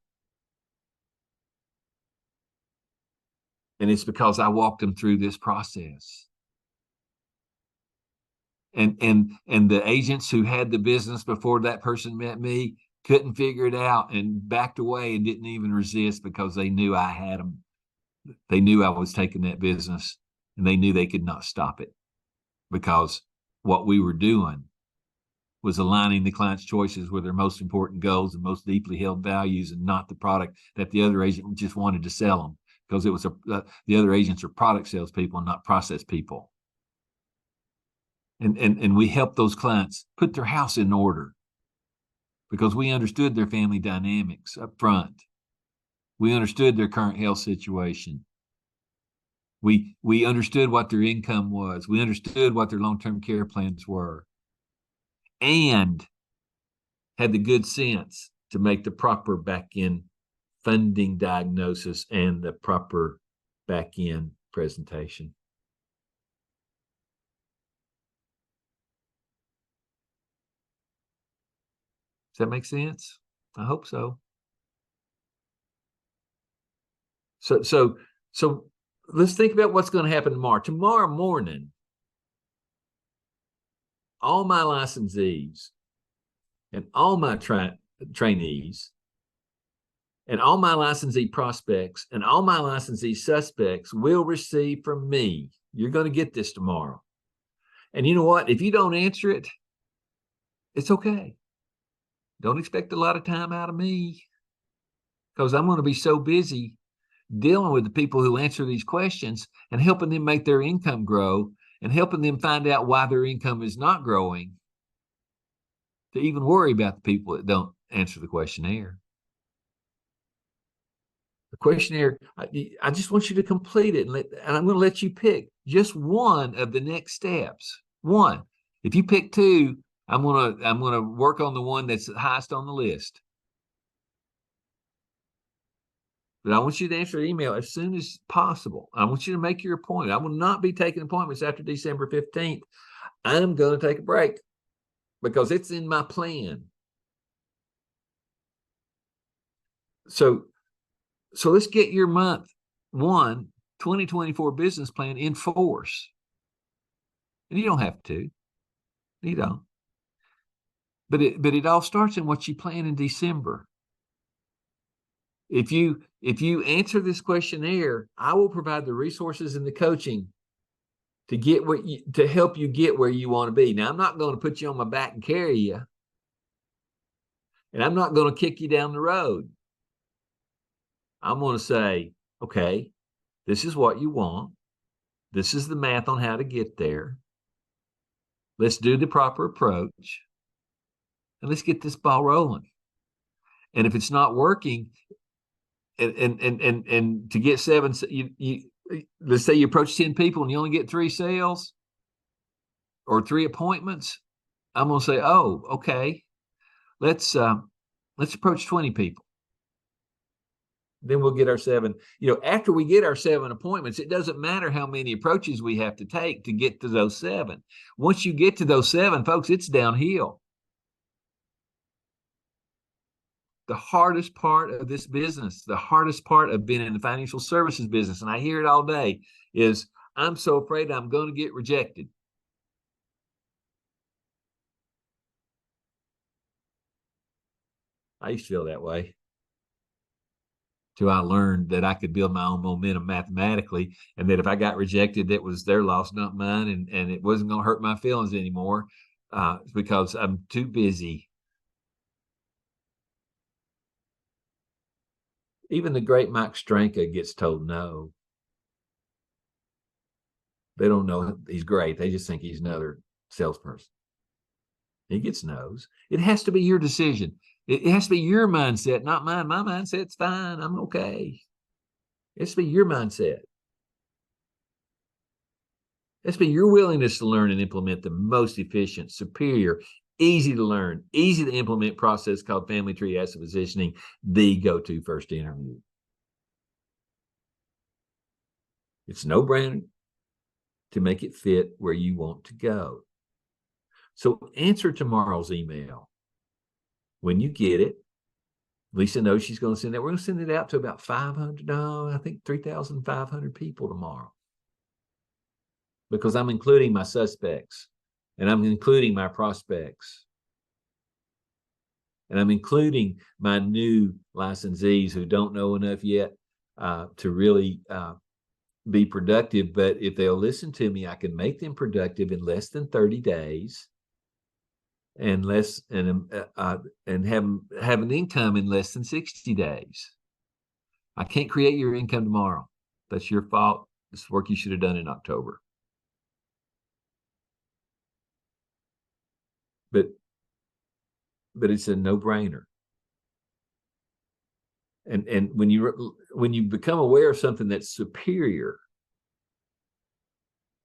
And it's because I walked them through this process. And the agents who had the business before that person met me couldn't figure it out and backed away and didn't even resist because they knew I had them. They knew I was taking that business, and they knew they could not stop it because what we were doing was aligning the client's choices with their most important goals and most deeply held values, and not the product that the other agent just wanted to sell them, because it was the other agents are product salespeople and not process people. And we helped those clients put their house in order because we understood their family dynamics up front. We understood their current health situation. We understood what their income was. We understood what their long-term care plans were, and had the good sense to make the proper back-end funding diagnosis and the proper back-end presentation. Does that make sense? I hope so. So let's think about what's going to happen tomorrow. Tomorrow morning, all my licensees and all my trainees and all my licensee prospects and all my licensee suspects will receive from me. You're going to get this tomorrow. And you know what? If you don't answer it, it's okay. Don't expect a lot of time out of me, because I'm going to be so busy dealing with the people who answer these questions and helping them make their income grow and helping them find out why their income is not growing, to even worry about the people that don't answer the questionnaire. The questionnaire, I just want you to complete it, and I'm going to let you pick just one of the next steps. One. If you pick two, I'm going to work on the one that's the highest on the list. But I want you to answer the email as soon as possible. I want you to make your appointment. I will not be taking appointments after December 15th. I'm going to take a break because it's in my plan. So let's get your month 2024 business plan in force. And you don't have to. You don't. But it all starts in what you plan in December. If you answer this questionnaire, I will provide the resources and the coaching to help you get where you want to be. Now, I'm not going to put you on my back and carry you, and I'm not going to kick you down the road. I'm going to say, okay, this is what you want. This is the math on how to get there. Let's do the proper approach, and let's get this ball rolling. And if it's not working, and to get 7, let's say you approach 10 people and you only get 3 sales or 3 appointments, I'm going to say, oh, okay, let's approach 20 people. Then we'll get our 7. After we get our 7 appointments, it doesn't matter how many approaches we have to take to get to those 7. Once you get to those 7, folks, it's downhill. The hardest part of this business, the hardest part of being in the financial services business, and I hear it all day, is I'm so afraid I'm going to get rejected. I used to feel that way till I learned that I could build my own momentum mathematically, and that if I got rejected, that was their loss, not mine, and it wasn't going to hurt my feelings anymore because I'm too busy. Even the great Mike Stranka gets told no. They don't know he's great. They just think he's another salesperson. He gets no's. It has to be your decision. It has to be your mindset, not mine. My mindset's fine. I'm okay. It has to be your mindset. It has to be your willingness to learn and implement the most efficient, superior, easy to learn, easy to implement process called Family Tree Asset Positioning, the go-to first interview. It's no-brainer to make it fit where you want to go. So answer tomorrow's email when you get it. Lisa knows she's going to send that. We're going to send it out to about 500, no, I think 3,500 people tomorrow, because I'm including my suspects and I'm including my prospects. And I'm including my new licensees who don't know enough yet to really be productive. But if they'll listen to me, I can make them productive in less than 30 days and have an income in less than 60 days. I can't create your income tomorrow. That's your fault. It's work you should have done in October. But it's a no-brainer. And when you become aware of something that's superior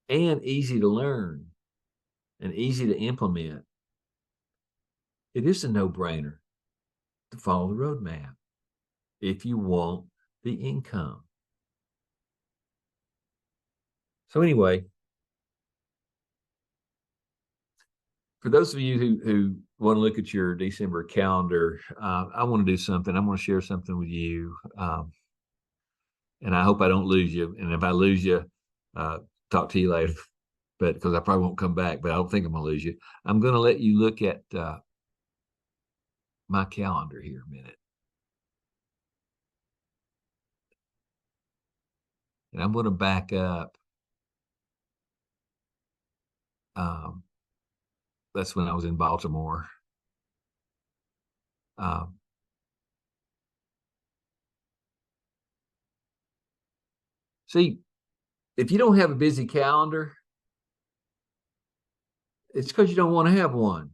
and easy to learn and easy to implement, it is a no-brainer to follow the roadmap if you want the income. So anyway, for those of you who want to look at your December calendar, I want to do something. I'm going to share something with you. And I hope I don't lose you. And if I lose you, talk to you later. But because I probably won't come back, but I don't think I'm going to lose you. I'm going to let you look at my calendar here a minute. And I'm going to back up. That's when I was in Baltimore. See, if you don't have a busy calendar, it's because you don't want to have one.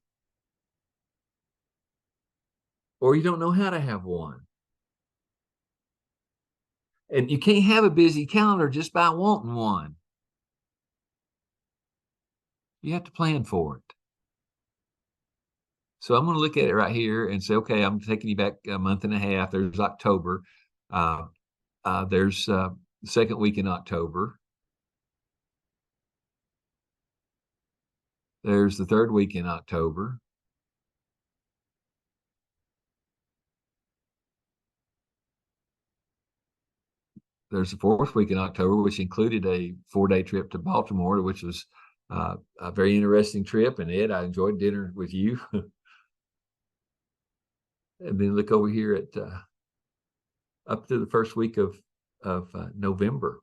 Or you don't know how to have one. And you can't have a busy calendar just by wanting one. You have to plan for it. So I'm going to look at it right here and say, okay, I'm taking you back a month and a half. There's October. There's the second week in October. There's the third week in October. There's the fourth week in October, which included a 4-day trip to Baltimore, which was a very interesting trip. And Ed, I enjoyed dinner with you. And then look over here at up to the first week of November.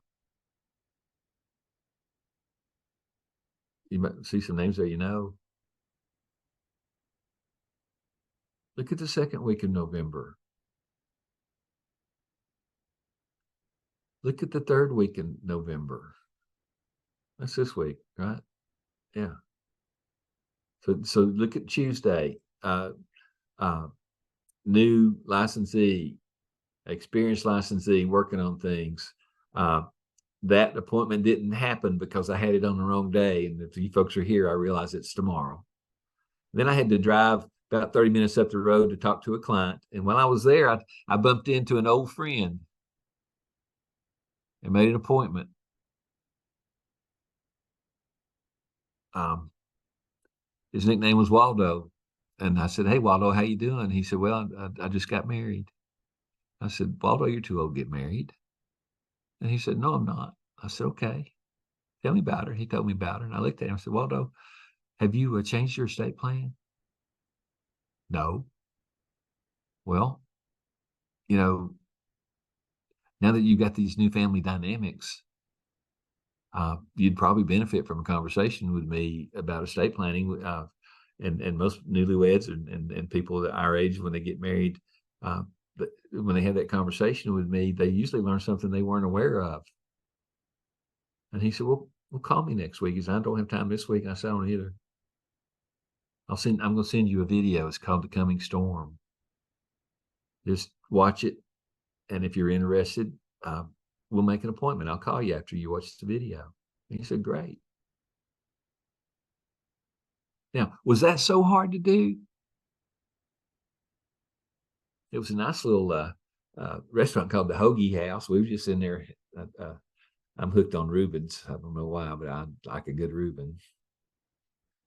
You might see some names there, you know. Look at the second week of November. Look at the third week in November. That's this week, right? Yeah. So look at Tuesday. New licensee, experienced licensee working on things. That appointment didn't happen because I had it on the wrong day. And if you folks are here, I realize it's tomorrow. Then I had to drive about 30 minutes up the road to talk to a client. And while I was there, I bumped into an old friend and made an appointment. His nickname was Waldo. And I said, hey, Waldo, how you doing? He said, well, I just got married. I said, Waldo, you're too old to get married. And he said, no, I'm not. I said, okay, tell me about her. He told me about her. And I looked at him and said, Waldo, have you changed your estate plan? No. Well, now that you've got these new family dynamics, you'd probably benefit from a conversation with me about estate planning. And most newlyweds and people at our age, when they get married, when they have that conversation with me, they usually learn something they weren't aware of. And he said, well, call me next week. He said, I don't have time this week. And I said, I don't either. I'm going to send you a video. It's called The Coming Storm. Just watch it. And if you're interested, we'll make an appointment. I'll call you after you watch the video. And he said, great. Now, was that so hard to do? It was a nice little restaurant called the Hoagie House. We were just in there. I'm hooked on Reubens. I don't know why, but I like a good Reuben.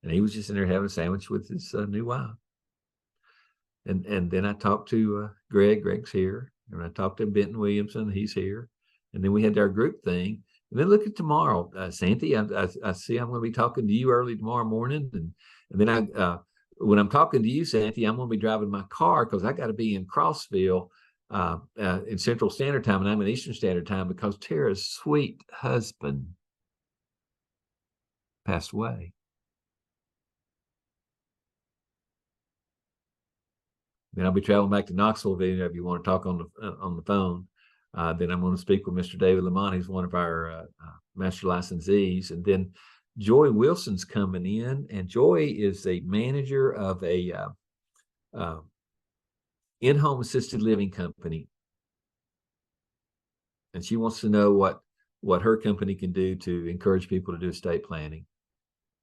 And he was just in there having a sandwich with his new wife. And then I talked to Greg's here, and I talked to Benton Williamson, he's here. And then we had our group thing. And then look at tomorrow, Santy, I see I'm going to be talking to you early tomorrow morning. And then when I'm talking to you, Santy, I'm going to be driving my car because I got to be in Crossville in Central Standard Time, and I'm in Eastern Standard Time because Tara's sweet husband passed away. Then I'll be traveling back to Knoxville if any of you want to talk on the phone. Then I'm going to speak with Mr. David Lamont. He's one of our master licensees. And then Joy Wilson's coming in, and Joy is a manager of a in-home assisted living company. And she wants to know what her company can do to encourage people to do estate planning.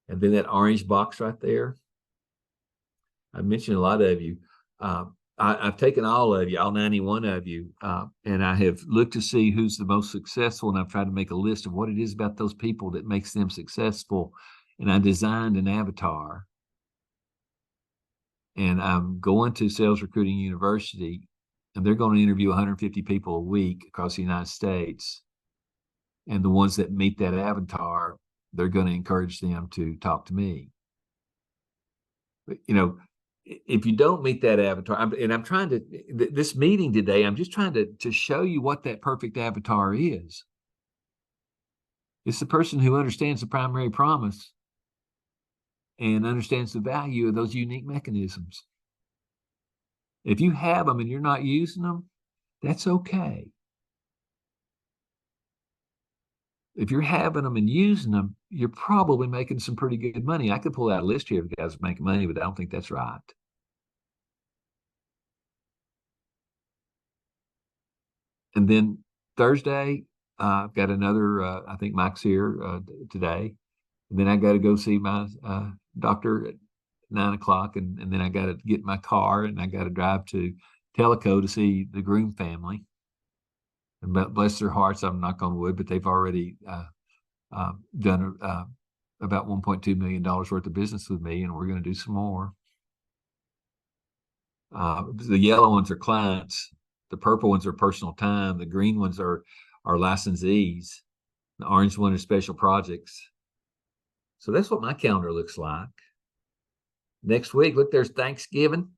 And then that orange box right there, I mentioned a lot of you. I've taken all of you, all 91 of you, and I have looked to see who's the most successful, and I've tried to make a list of what it is about those people that makes them successful. And I designed an avatar. And I'm going to Sales Recruiting University, and they're going to interview 150 people a week across the United States. And the ones that meet that avatar, they're going to encourage them to talk to me. But, if you don't meet that avatar, I'm trying to, this meeting today, I'm just trying to show you what that perfect avatar is. It's the person who understands the primary promise and understands the value of those unique mechanisms. If you have them and you're not using them, that's okay. If you're having them and using them, you're probably making some pretty good money. I could pull out a list here of guys making money, but I don't think that's right. And then Thursday, I've got another, I think Mike's here today. And then I got to go see my doctor at 9 o'clock. And then I got to get in my car and I got to drive to Tellico to see the Groom family. And bless their hearts, I'm knock on wood, but they've already done about $1.2 million worth of business with me, and we're going to do some more. The yellow ones are clients. The purple ones are personal time. The green ones are licensees. The orange one is special projects. So that's what my calendar looks like. Next week, look, there's Thanksgiving.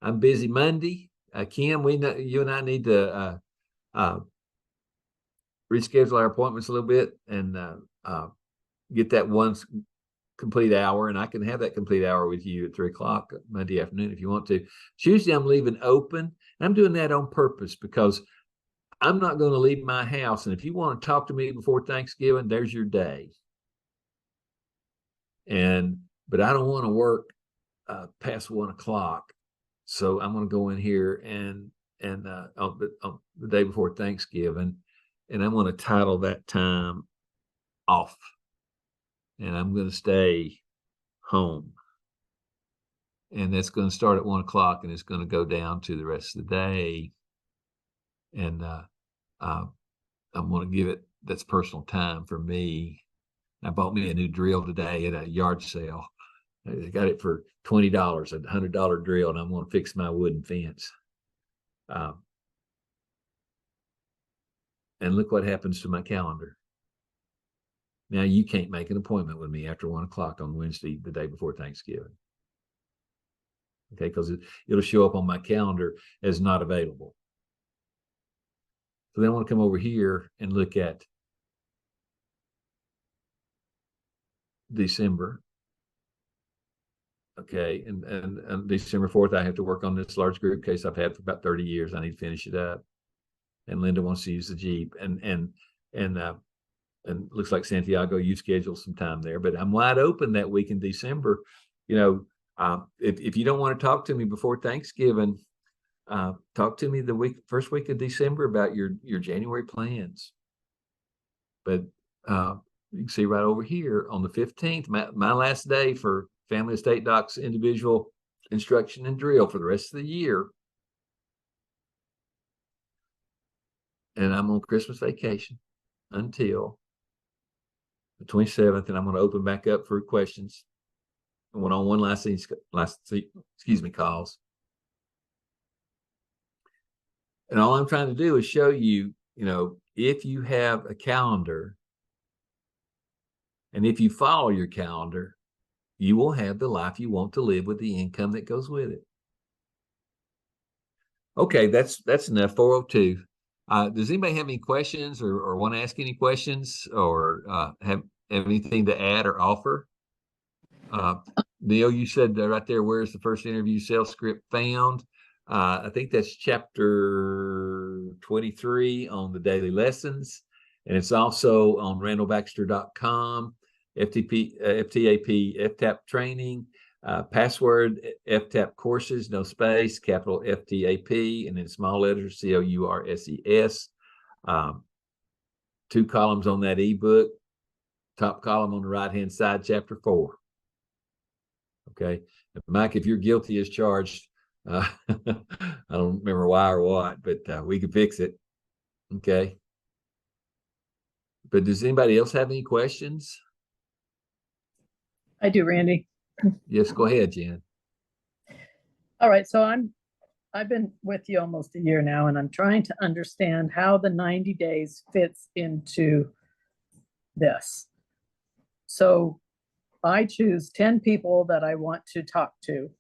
I'm busy Monday. Kim, you and I need to reschedule our appointments a little bit and get that one complete hour. And I can have that complete hour with you at 3 o'clock Monday afternoon if you want to. Tuesday, I'm leaving open. I'm doing that on purpose because I'm not going to leave my house. And if you want to talk to me before Thanksgiving, there's your day. But I don't want to work past 1 o'clock. So I'm going to go in here and on the day before Thanksgiving, and I'm going to title that time off. And I'm going to stay home. And that's going to start at 1 o'clock and it's going to go down to the rest of the day. And I'm going to give it, that's personal time for me. I bought me a new drill today at a yard sale. I got it for $20, a $100 drill, and I'm going to fix my wooden fence. And look what happens to my calendar. Now you can't make an appointment with me after 1 o'clock on Wednesday, the day before Thanksgiving. Okay, because it'll show up on my calendar as not available. So then I want to come over here and look at December. Okay, and December 4th, I have to work on this large group case I've had for about 30 years. I need to finish it up. And Linda wants to use the Jeep. And looks like Santiago, you scheduled some time there, but I'm wide open that week in December. If you don't want to talk to me before Thanksgiving, talk to me the first week of December about your January plans. But you can see right over here on the 15th, my last day for Family Estate Docs individual instruction and drill for the rest of the year. And I'm on Christmas vacation until the 27th, and I'm going to open back up for questions and one-on-one licensing calls. And all I'm trying to do is show you, if you have a calendar and if you follow your calendar, you will have the life you want to live with the income that goes with it. Okay, that's enough. 402. Does anybody have any questions or want to ask any questions or have anything to add or offer? Neil, you said right there, where's the first interview sales script found? I think that's chapter 23 on the daily lessons. And it's also on randallbaxter.com, FTAP, FTAP training, password, FTAP courses, no space, capital FTAP, and then small letters, COURSES. 2 columns on that ebook, top column on the right-hand side, chapter 4. Okay. Mike, if you're guilty as charged, I don't remember why or what, but we can fix it. Okay. But does anybody else have any questions? I do, Randy. Yes, go ahead, Jen. All right. So I've been with you almost a year now, and I'm trying to understand how the 90 days fits into this. So I choose 10 people that I want to talk to,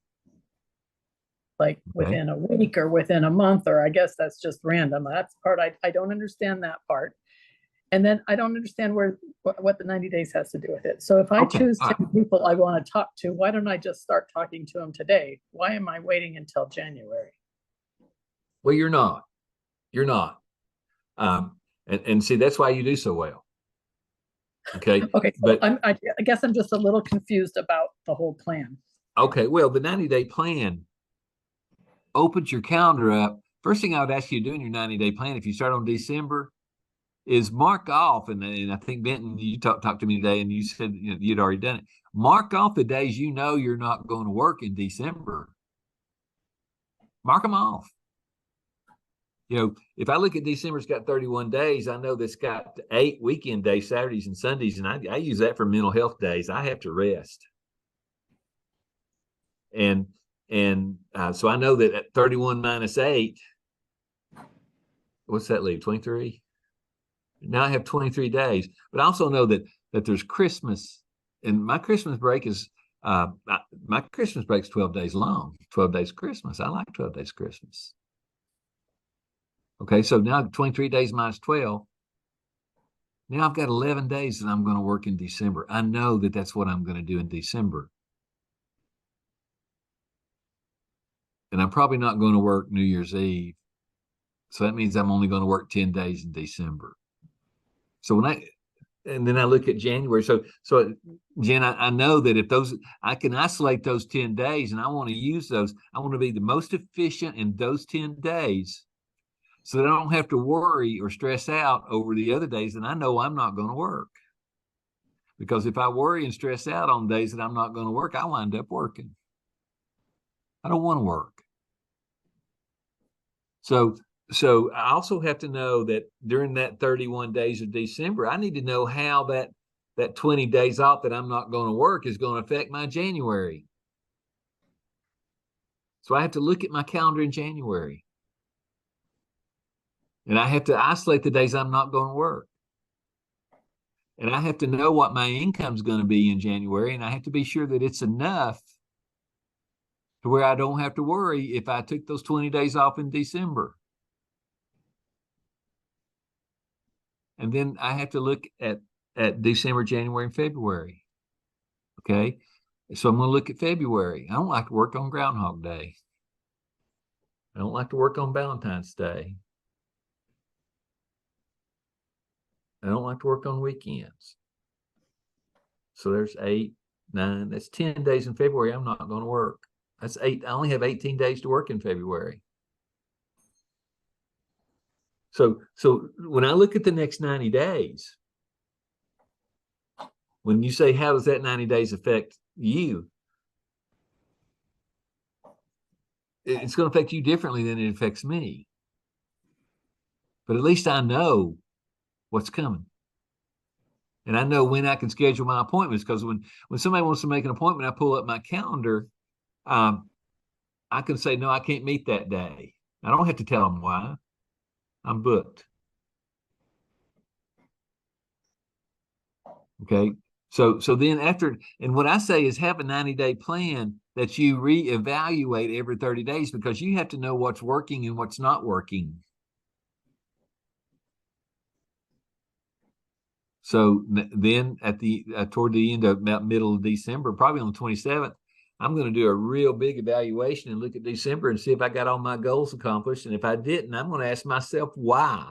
like within a week or within a month, or I guess that's just random. That's part I don't understand that part. And then I don't understand what the 90 days has to do with it. So if I choose 10 people I want to talk to, why don't I just start talking to them today? Why am I waiting until January? Well, you're not. You're not. And see, that's why you do so well. Okay. Okay. So but I guess I'm just a little confused about the whole plan. Okay. Well, the 90-day plan opens your calendar up. First thing I would ask you to do in your 90-day plan, if you start on December, is mark off. And I think Benton, you talked to me today, and you said you'd already done it. Mark off the days you're not going to work in December. Mark them off. If I look at December's got 31 days, I know that's got 8 weekend days, Saturdays and Sundays, and I use that for mental health days. I have to rest. And so I know that at 31 minus 8, what's that leave? 23? Now I have 23 days. But I also know that there's Christmas, and my Christmas break is my Christmas break's 12 days long. 12 days Christmas. I like 12 days Christmas. Okay, so now 23 days minus 12. Now I've got 11 days that I'm going to work in December. I know that that's what I'm going to do in December. And I'm probably not going to work New Year's Eve. So that means I'm only going to work 10 days in December. So and then I look at January. So Jen, I know that if I can isolate those 10 days and I want to use those, I want to be the most efficient in those 10 days so that I don't have to worry or stress out over the other days that I know I'm not going to work. Because if I worry and stress out on days that I'm not going to work, I wind up working. I don't want to work. So I also have to know that during that 31 days of December, I need to know how that 20 days off that I'm not going to work is going to affect my January. So I have to look at my calendar in January. And I have to isolate the days I'm not going to work. And I have to know what my income is going to be in January. And I have to be sure that it's enough to where I don't have to worry if I took those 20 days off in December. And then I have to look at December, January, and February. Okay. So I'm going to look at February. I don't like to work on Groundhog Day. I don't like to work on Valentine's Day. I don't like to work on weekends. So there's 8, 9, that's 10 days in February I'm not going to work. That's 8. I only have 18 days to work in February. So when I look at the next 90 days, when you say, how does that 90 days affect you? It's going to affect you differently than it affects me. But at least I know what's coming. And I know when I can schedule my appointments, because when somebody wants to make an appointment, I pull up my calendar. I can say, no, I can't meet that day. I don't have to tell them why. I'm booked. Okay. So then after, and what I say is have a 90-day plan that you reevaluate every 30 days, because you have to know what's working and what's not working. So then at the toward the end of about middle of December, probably on the 27th, I'm going to do a real big evaluation and look at December and see if I got all my goals accomplished. And if I didn't, I'm going to ask myself why.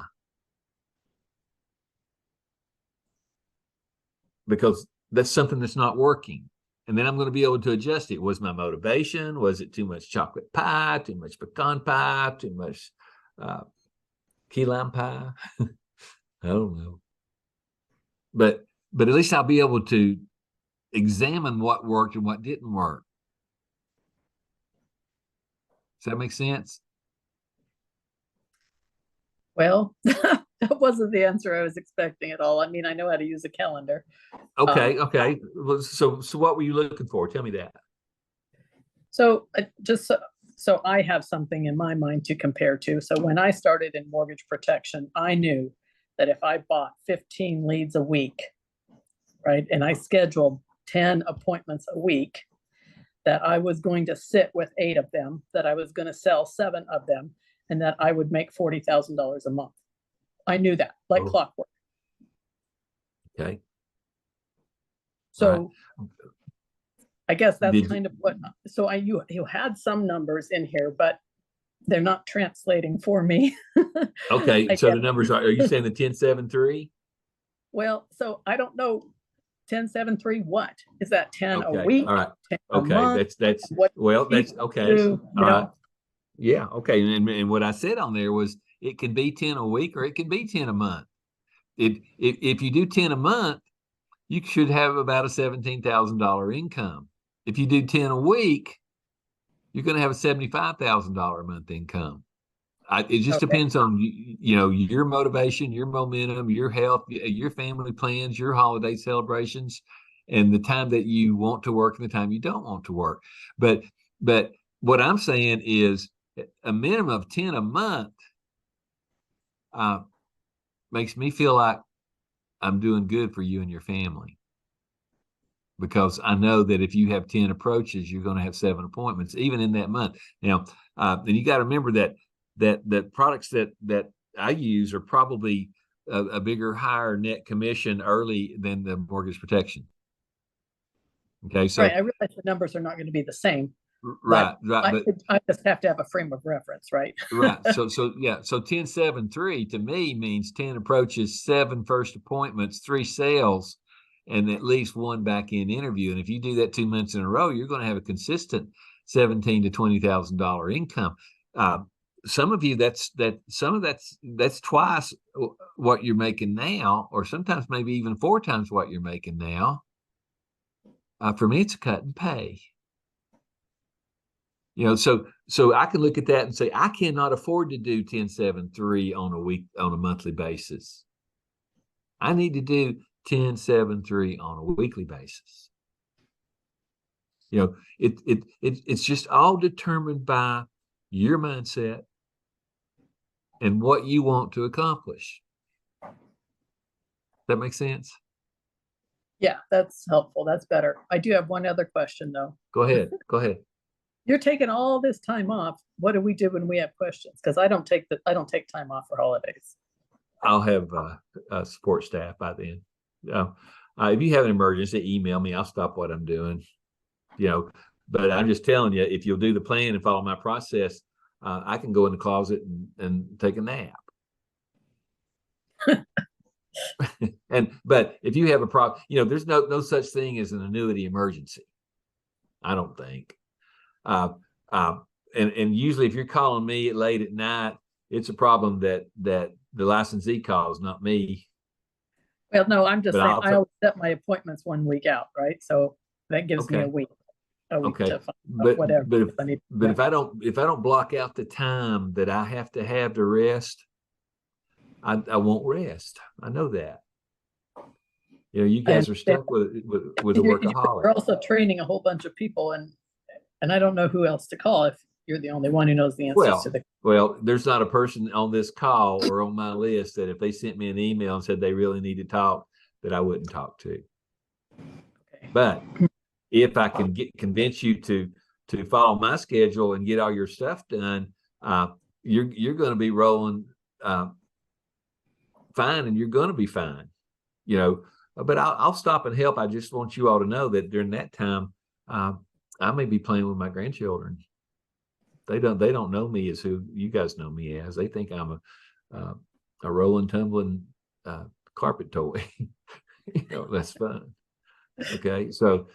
Because that's something that's not working. And then I'm going to be able to adjust it. Was my motivation? Was it too much chocolate pie, too much pecan pie, too much key lime pie? I don't know. But at least I'll be able to examine what worked and what didn't work. Does that make sense? Well, that wasn't the answer I was expecting at all. I mean, I know how to use a calendar. Okay, okay. So what were you looking for? Tell me that. So just so I have something in my mind to compare to. So when I started in mortgage protection, I knew that if I bought 15 leads a week, right, and I scheduled 10 appointments a week, that I was going to sit with 8 of them, that I was going to sell 7 of them, and that I would make $40,000 a month. I knew that, like clockwork. Okay. So I guess that's kind of what, so you had some numbers in here, but they're not translating for me. Okay, so the numbers are you saying the 1073? Well, so I don't know, 1073 what? Is that 10 Okay, a week? all right. 10 a Okay, month? that's What well, that's okay. do, All right. Yeah, okay. And what I said on there was it can be 10 a week or it can be 10 a month. If you do 10 a month, you should have about a $17,000 income. If you do 10 a week, you're going to have a $75,000 a month income. It just depends on your motivation, your momentum, your health, your family plans, your holiday celebrations, and the time that you want to work and the time you don't want to work. But what I'm saying is a minimum of 10 a month makes me feel like I'm doing good for you and your family. Because I know that if you have 10 approaches, you're going to have 7 appointments, even in that month. Now, and you got to remember that products that I use are probably a bigger, higher net commission early than the mortgage protection. Okay, so right, I realize the numbers are not going to be the same. Right, right. I just have to have a frame of reference, right? Right. So yeah. So 1073 to me means 10 approaches, 7 first appointments, 3 sales, and at least 1 back-end interview. And if you do that 2 months in a row, you're going to have a consistent $17,000 to $20,000 income. Some of you that's twice what you're making now, or sometimes maybe even 4 times what you're making now. For me, it's a cut and pay. So I can look at that and say, I cannot afford to do 1073 on a monthly basis. I need to do 1073 on a weekly basis. It's just all determined by your mindset and what you want to accomplish. That makes sense? Yeah, that's helpful. That's better. I do have one other question though. Go ahead. You're taking all this time off. What do we do when we have questions? Because I don't take time off for holidays. I'll have support staff by then. If you have an emergency, email me. I'll stop what I'm doing. But I'm just telling you, if you'll do the plan and follow my process, I can go in the closet and take a nap. But if you have a problem, there's no such thing as an annuity emergency. I don't think. And usually if you're calling me late at night, it's a problem that the licensee calls, not me. Well, no, I'm just saying I always set my appointments 1 week out, right? So that gives me a week to find whatever. But if I don't block out the time that I have to rest, I won't rest. I know that. You guys are stuck with a workaholic. You're also training a whole bunch of people, and I don't know who else to call. you're the only one who knows the answers to Well, the. well, there's not a person on this call or on my list that if they sent me an email and said they really need to talk, that I wouldn't talk to. Okay. But if I can convince you to follow my schedule and get all your stuff done, you're going to be rolling fine, and you're going to be fine. You know, but I'll stop and help. I just want you all to know that during that time, I may be playing with my grandchildren. They don't know me as who you guys know me as. They think I'm a rolling, tumbling carpet toy. You know, that's fun. Okay, so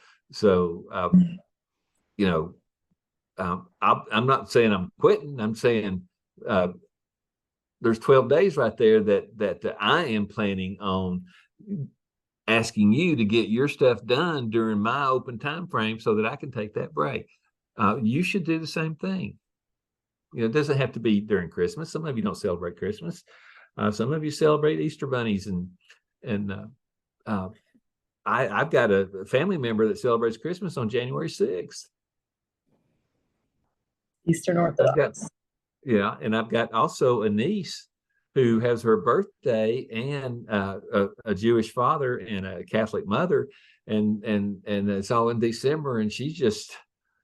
you know, I'm not saying I'm quitting. I'm saying there's 12 days right there that I am planning on asking you to get your stuff done during my open time frame so that I can take that break. You should do the same thing. You know, it doesn't have to be during Christmas. Some of you don't celebrate Christmas. Some of you celebrate Easter bunnies, and I've got a family member that celebrates Christmas on January 6th. Eastern Orthodox. And I've got also a niece who has her birthday and a Jewish father and a Catholic mother, and it's all in December, and she's just,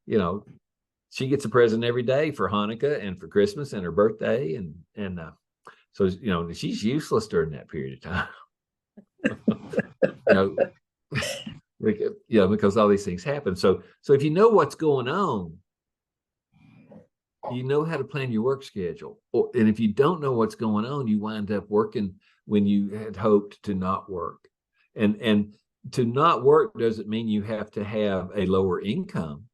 you know, she gets a present every day for Hanukkah and for Christmas and her birthday, and so, you know, she's useless during that period of time. You know, because all these things happen. So if you know what's going on, you know how to plan your work schedule. And if you don't know what's going on, you wind up working when you had hoped to not work. And to not work doesn't mean you have to have a lower income.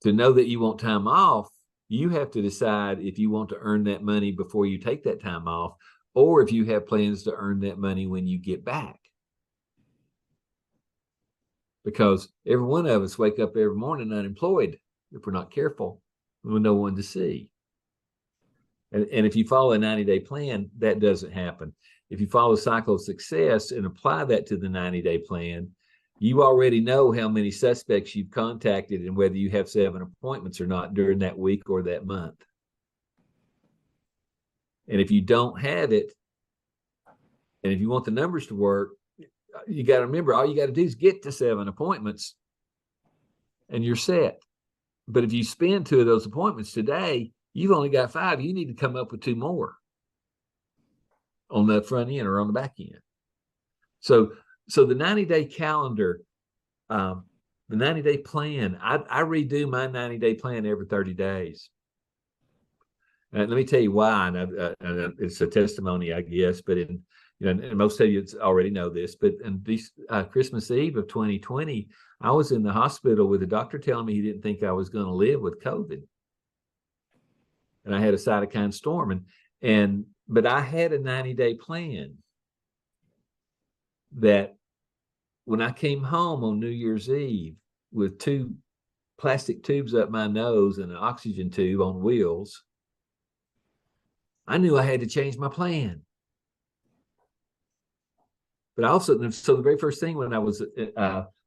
To know that you want time off, you have to decide if you want to earn that money before you take that time off, or if you have plans to earn that money when you get back. Because every one of us wake up every morning unemployed if we're not careful, with no one to see. And if you follow a 90-day plan, that doesn't happen. If you follow a cycle of success and apply that to the 90-day plan, you already know how many suspects you've contacted and whether you have 7 appointments or not during that week or that month. And if you don't have it, and if you want the numbers to work, you got to remember, all you got to do is get to 7 appointments and you're set. But if you spend 2 of those appointments today, you've only got 5. You need to come up with 2 more on the front end or on the back end. So the 90-day calendar, the 90-day plan, I redo my 90-day plan every 30 days. And let me tell you why. And it's a testimony, I guess, but and most of you already know this, but in this Christmas Eve of 2020, I was in the hospital with a doctor telling me he didn't think I was going to live with COVID. And I had a cytokine storm, but I had a 90-day plan that when I came home on New Year's Eve with 2 plastic tubes up my nose and an oxygen tube on wheels, I knew I had to change my plan. But also, so the very first thing when I was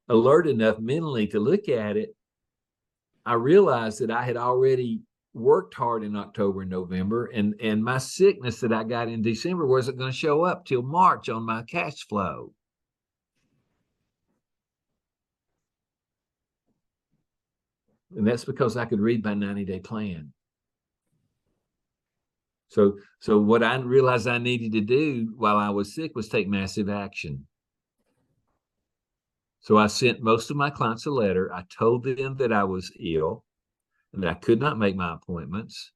alert enough mentally to look at it, I realized that I had already worked hard in October and November, and my sickness that I got in December wasn't going to show up till March on my cash flow. And that's because I could read my 90-day plan. So what I realized I needed to do while I was sick was take massive action. So I sent most of my clients a letter. I told them that I was ill and that I could not make my appointments,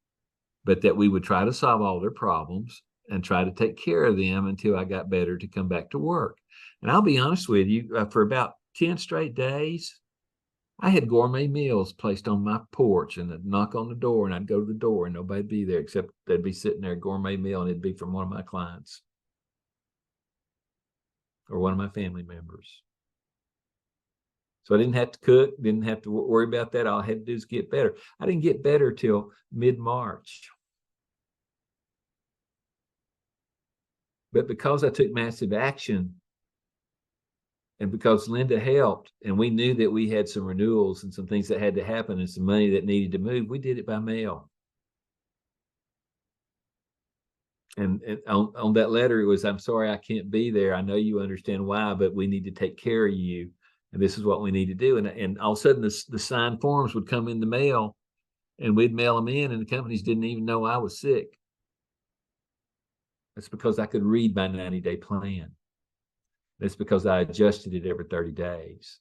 but that we would try to solve all their problems and try to take care of them until I got better to come back to work. And I'll be honest with you, for about 10 straight days, I had gourmet meals placed on my porch, and I'd knock on the door, and I'd go to the door, and nobody'd be there except they'd be sitting there, a gourmet meal, and it'd be from one of my clients or one of my family members. So I didn't have to cook, didn't have to worry about that. All I had to do is get better. I didn't get better till mid-March. But because I took massive action, And because Linda helped, and we knew that we had some renewals and some things that had to happen and some money that needed to move, we did it by mail. And on that letter, it was, I'm sorry I can't be there. I know you understand why, but we need to take care of you. And this is what we need to do. And all of a sudden, the signed forms would come in the mail, and we'd mail them in, and the companies didn't even know I was sick. That's because I could read my 90-day plan. That's because I adjusted it every 30 days.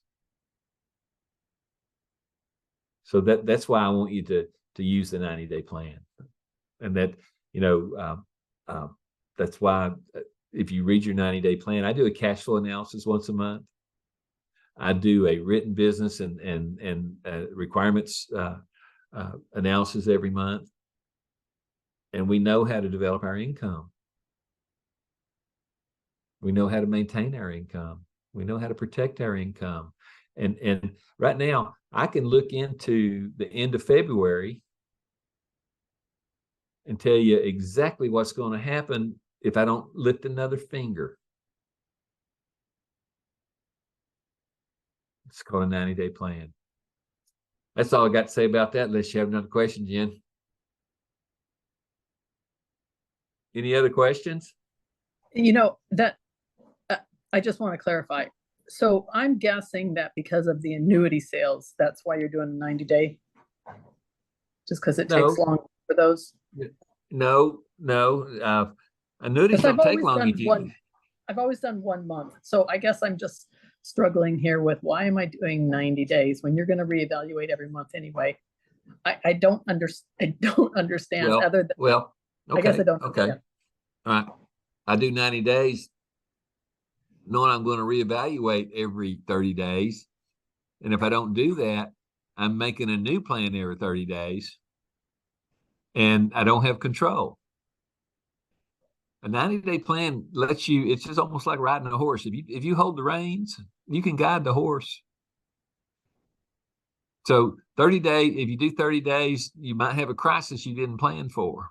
So that's why I want you to use the 90-day plan. And that, that's why if you read your 90-day plan, I do a cash flow analysis once a month. I do a written business and requirements analysis every month. And we know how to develop our income. We know how to maintain our income. We know how to protect our income. And right now, I can look into the end of February and tell you exactly what's going to happen if I don't lift another finger. It's called a 90-day plan. That's all I got to say about that, unless you have another question, Jen. Any other questions? That I just want to clarify. So I'm guessing that because of the annuity sales, that's why you're doing a 90-day, just because it takes long for those. No. Annuities don't take long. I've always done 1 month. So I guess I'm just struggling here with, why am I doing 90 days when you're going to reevaluate every month anyway? I don't understand. Okay. I guess I don't. Okay. All right. I do 90 days, knowing I'm going to reevaluate every 30 days. And if I don't do that, I'm making a new plan every 30 days. And I don't have control. A 90-day plan lets you, it's just almost like riding a horse. If you hold the reins, you can guide the horse. So 30 days, if you do 30 days, you might have a crisis you didn't plan for.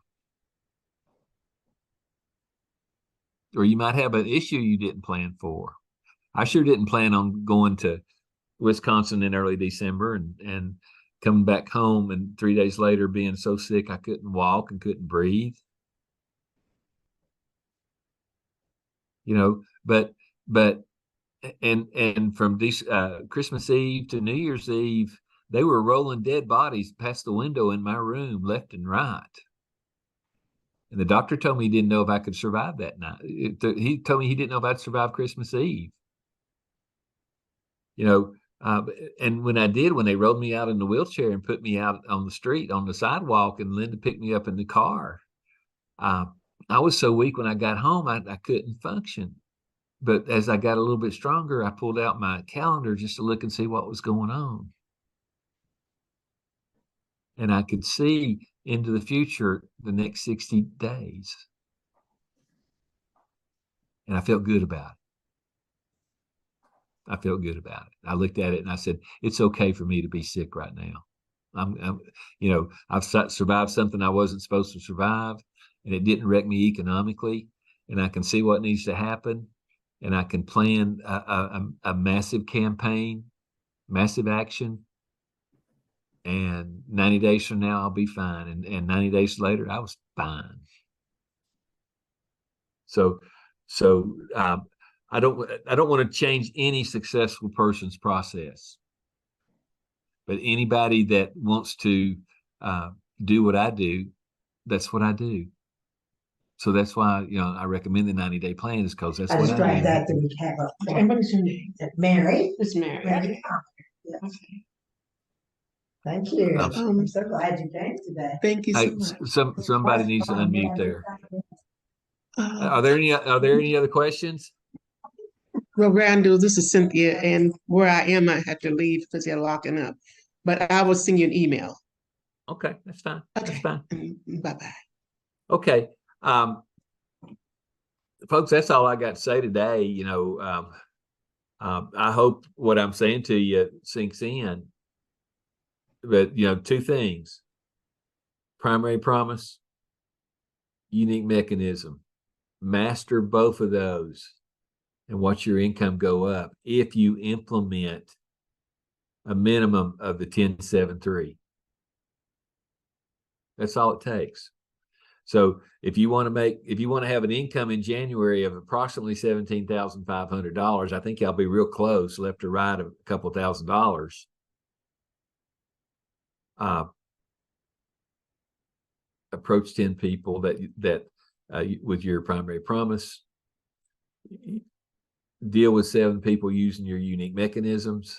Or you might have an issue you didn't plan for. I sure didn't plan on going to Wisconsin in early December and coming back home and 3 days later being so sick I couldn't walk and couldn't breathe. But from this Christmas Eve to New Year's Eve, they were rolling dead bodies past the window in my room, left and right. And the doctor told me he didn't know if I could survive that night. He told me he didn't know if I'd survive Christmas Eve. And when I did, when they rolled me out in the wheelchair and put me out on the street, on the sidewalk, and Linda picked me up in the car, I was so weak when I got home, I couldn't function. But as I got a little bit stronger, I pulled out my calendar just to look and see what was going on. And I could see into the future the next 60 days. And I felt good about it. I looked at it and I said, it's okay for me to be sick right now. I've survived something I wasn't supposed to survive, and it didn't wreck me economically. And I can see what needs to happen. And I can plan a massive campaign, massive action. And 90 days from now, I'll be fine. And 90 days later, I was fine. So I don't want to change any successful person's process. But anybody that wants to do what I do, that's what I do. So that's why, I recommend the 90-day plan, is because that's what I do. I described that we have a. And what is your name? Mary? It's Mary. Mary. Yes. Okay. Thank you. I'm I'm so glad you came today. Thank you so much. Somebody needs to unmute there. Are there any other questions? Well, Randu, this is Cynthia, and where I am, I had to leave because they're locking up. But I will send you an email. Okay, that's fine. Okay. That's fine. Bye-bye. Okay. Folks, that's all I got to say today. I hope what I'm saying to you sinks in. But, two things: primary promise, unique mechanism. Master both of those, and watch your income go up if you implement a minimum of the 10-7-3. That's all it takes. So if you want to have an income in January of approximately $17,500, I think I'll be real close, left or right, of a couple $1,000. Approach 10 people that with your primary promise. Deal with 7 people using your unique mechanisms.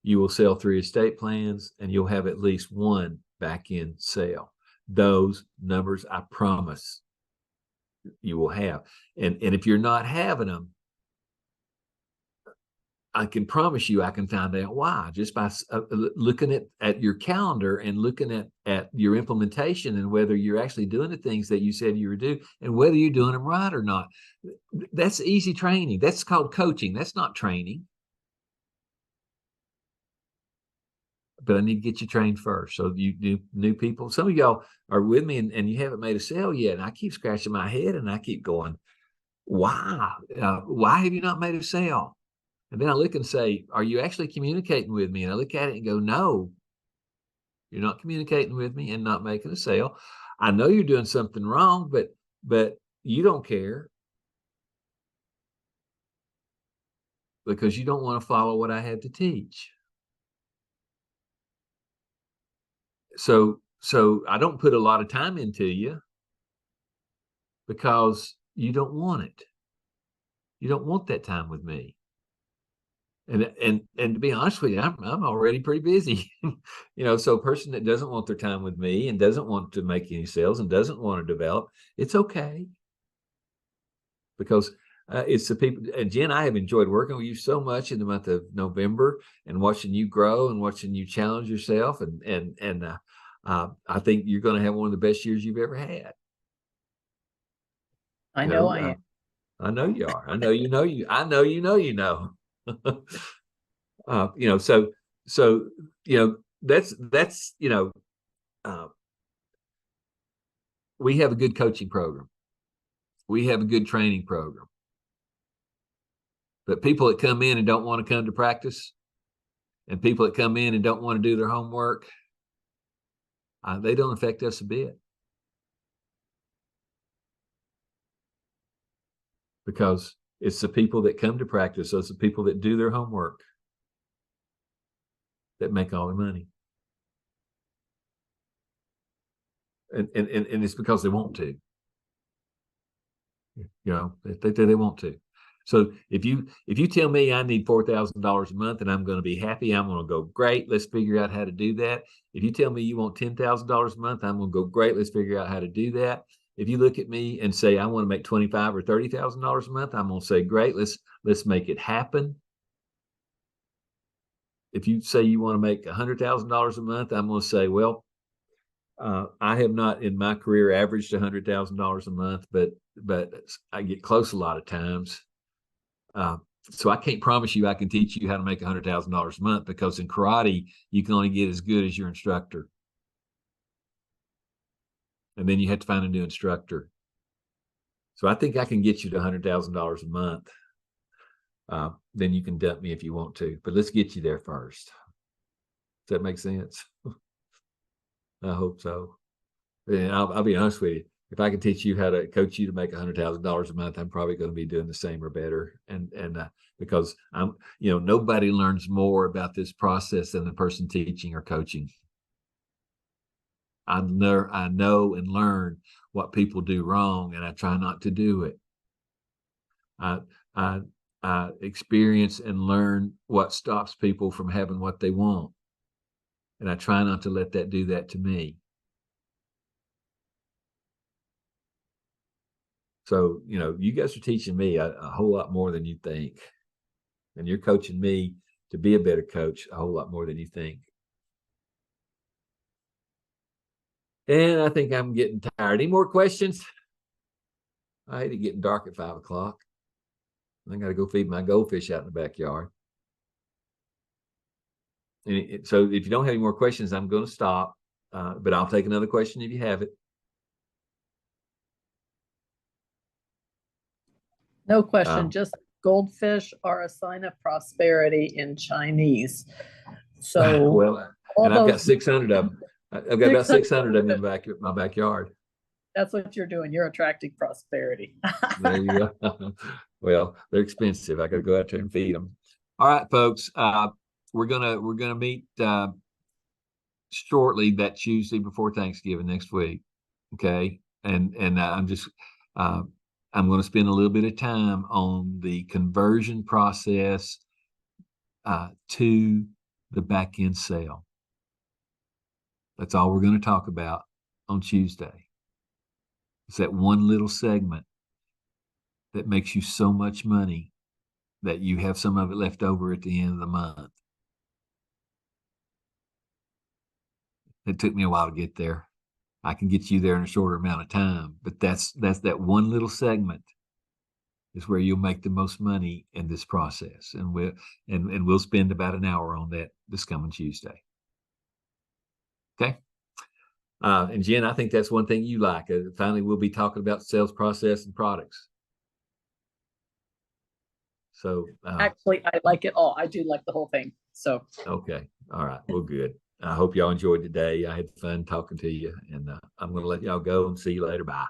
You will sell 3 estate plans, and you'll have at least 1 back-end sale. Those numbers, I promise, you will have. And if you're not having them, I can promise you I can find out why, just by looking at your calendar and looking at your implementation, and whether you're actually doing the things that you said you were doing, and whether you're doing them right or not. That's easy training. That's called coaching. That's not training. But I need to get you trained first. So you new people, some of y'all are with me and you haven't made a sale yet. And I keep scratching my head and I keep going, why? Why have you not made a sale? And then I look and say, are you actually communicating with me? And I look at it and go, no, you're not communicating with me and not making a sale. I know you're doing something wrong, but you don't care because you don't want to follow what I have to teach. So I don't put a lot of time into you because you don't want it. You don't want that time with me. And to be honest with you, I'm already pretty busy. So a person that doesn't want their time with me and doesn't want to make any sales and doesn't want to develop, it's okay. Because it's the people. And Jen, I have enjoyed working with you so much in the month of November and watching you grow and watching you challenge yourself. And I think you're going to have one of the best years you've ever had. I know I am. I know you are. I know you know you. I know you know you know. So that's we have a good coaching program. We have a good training program. But people that come in and don't want to come to practice, and people that come in and don't want to do their homework, they don't affect us a bit. Because it's the people that come to practice, those are the people that do their homework, that make all the money. And it's because they want to. They want to. So if you tell me I need $4,000 a month and I'm going to be happy, I'm going to go, great, let's figure out how to do that. If you tell me you want $10,000 a month, I'm going to go, great, let's figure out how to do that. If you look at me and say I want to make $25,000 or $30,000 a month, I'm going to say, great, let's make it happen. If you say you want to make $100,000 a month, I'm going to say, well, I have not in my career averaged $100,000 a month, but I get close a lot of times. So I can't promise you I can teach you how to make $100,000 a month, because in karate, you can only get as good as your instructor. And then you have to find a new instructor. So I think I can get you to $100,000 a month. Then you can dump me if you want to, but let's get you there first. Does that make sense? I hope so. And I'll be honest with you. If I can teach you how to coach you to make $100,000 a month, I'm probably going to be doing the same or better. And because nobody learns more about this process than the person teaching or coaching. I know and learn what people do wrong, and I try not to do it. I experience and learn what stops people from having what they want, and I try not to let that do that to me. So, you guys are teaching me a whole lot more than you think, and you're coaching me to be a better coach a whole lot more than you think. And I think I'm getting tired. Any more questions? I hate it getting dark at 5 o'clock. I got to go feed my goldfish out in the backyard. And so if you don't have any more questions, I'm going to stop. But I'll take another question if you have it. No question, just goldfish are a sign of prosperity in Chinese. So Well, all and I've got those- 600 of them. I've got about 600 of them in $600. my backyard. that's what you're doing. You're attracting prosperity. There you go. Well, they're expensive. I got to go out there and feed them. All right, folks. We're gonna meet shortly that Tuesday before Thanksgiving next week. Okay, and I'm going to spend a little bit of time on the conversion process to the back end sale. That's all we're going to talk about on Tuesday. It's that one little segment that makes you so much money that you have some of it left over at the end of the month. It took me a while to get there. I can get you there in a shorter amount of time, but that's that one little segment is where you'll make the most money in this process. And we'll spend about an hour on that this coming Tuesday. Okay. And Jen, I think that's one thing you like. Finally, we'll be talking about sales process and products. So Actually, I like it all. I do like the whole thing. So okay. All right. Well, good. I hope y'all enjoyed today. I had fun talking to you, and I'm going to let y'all go and see you later. Bye.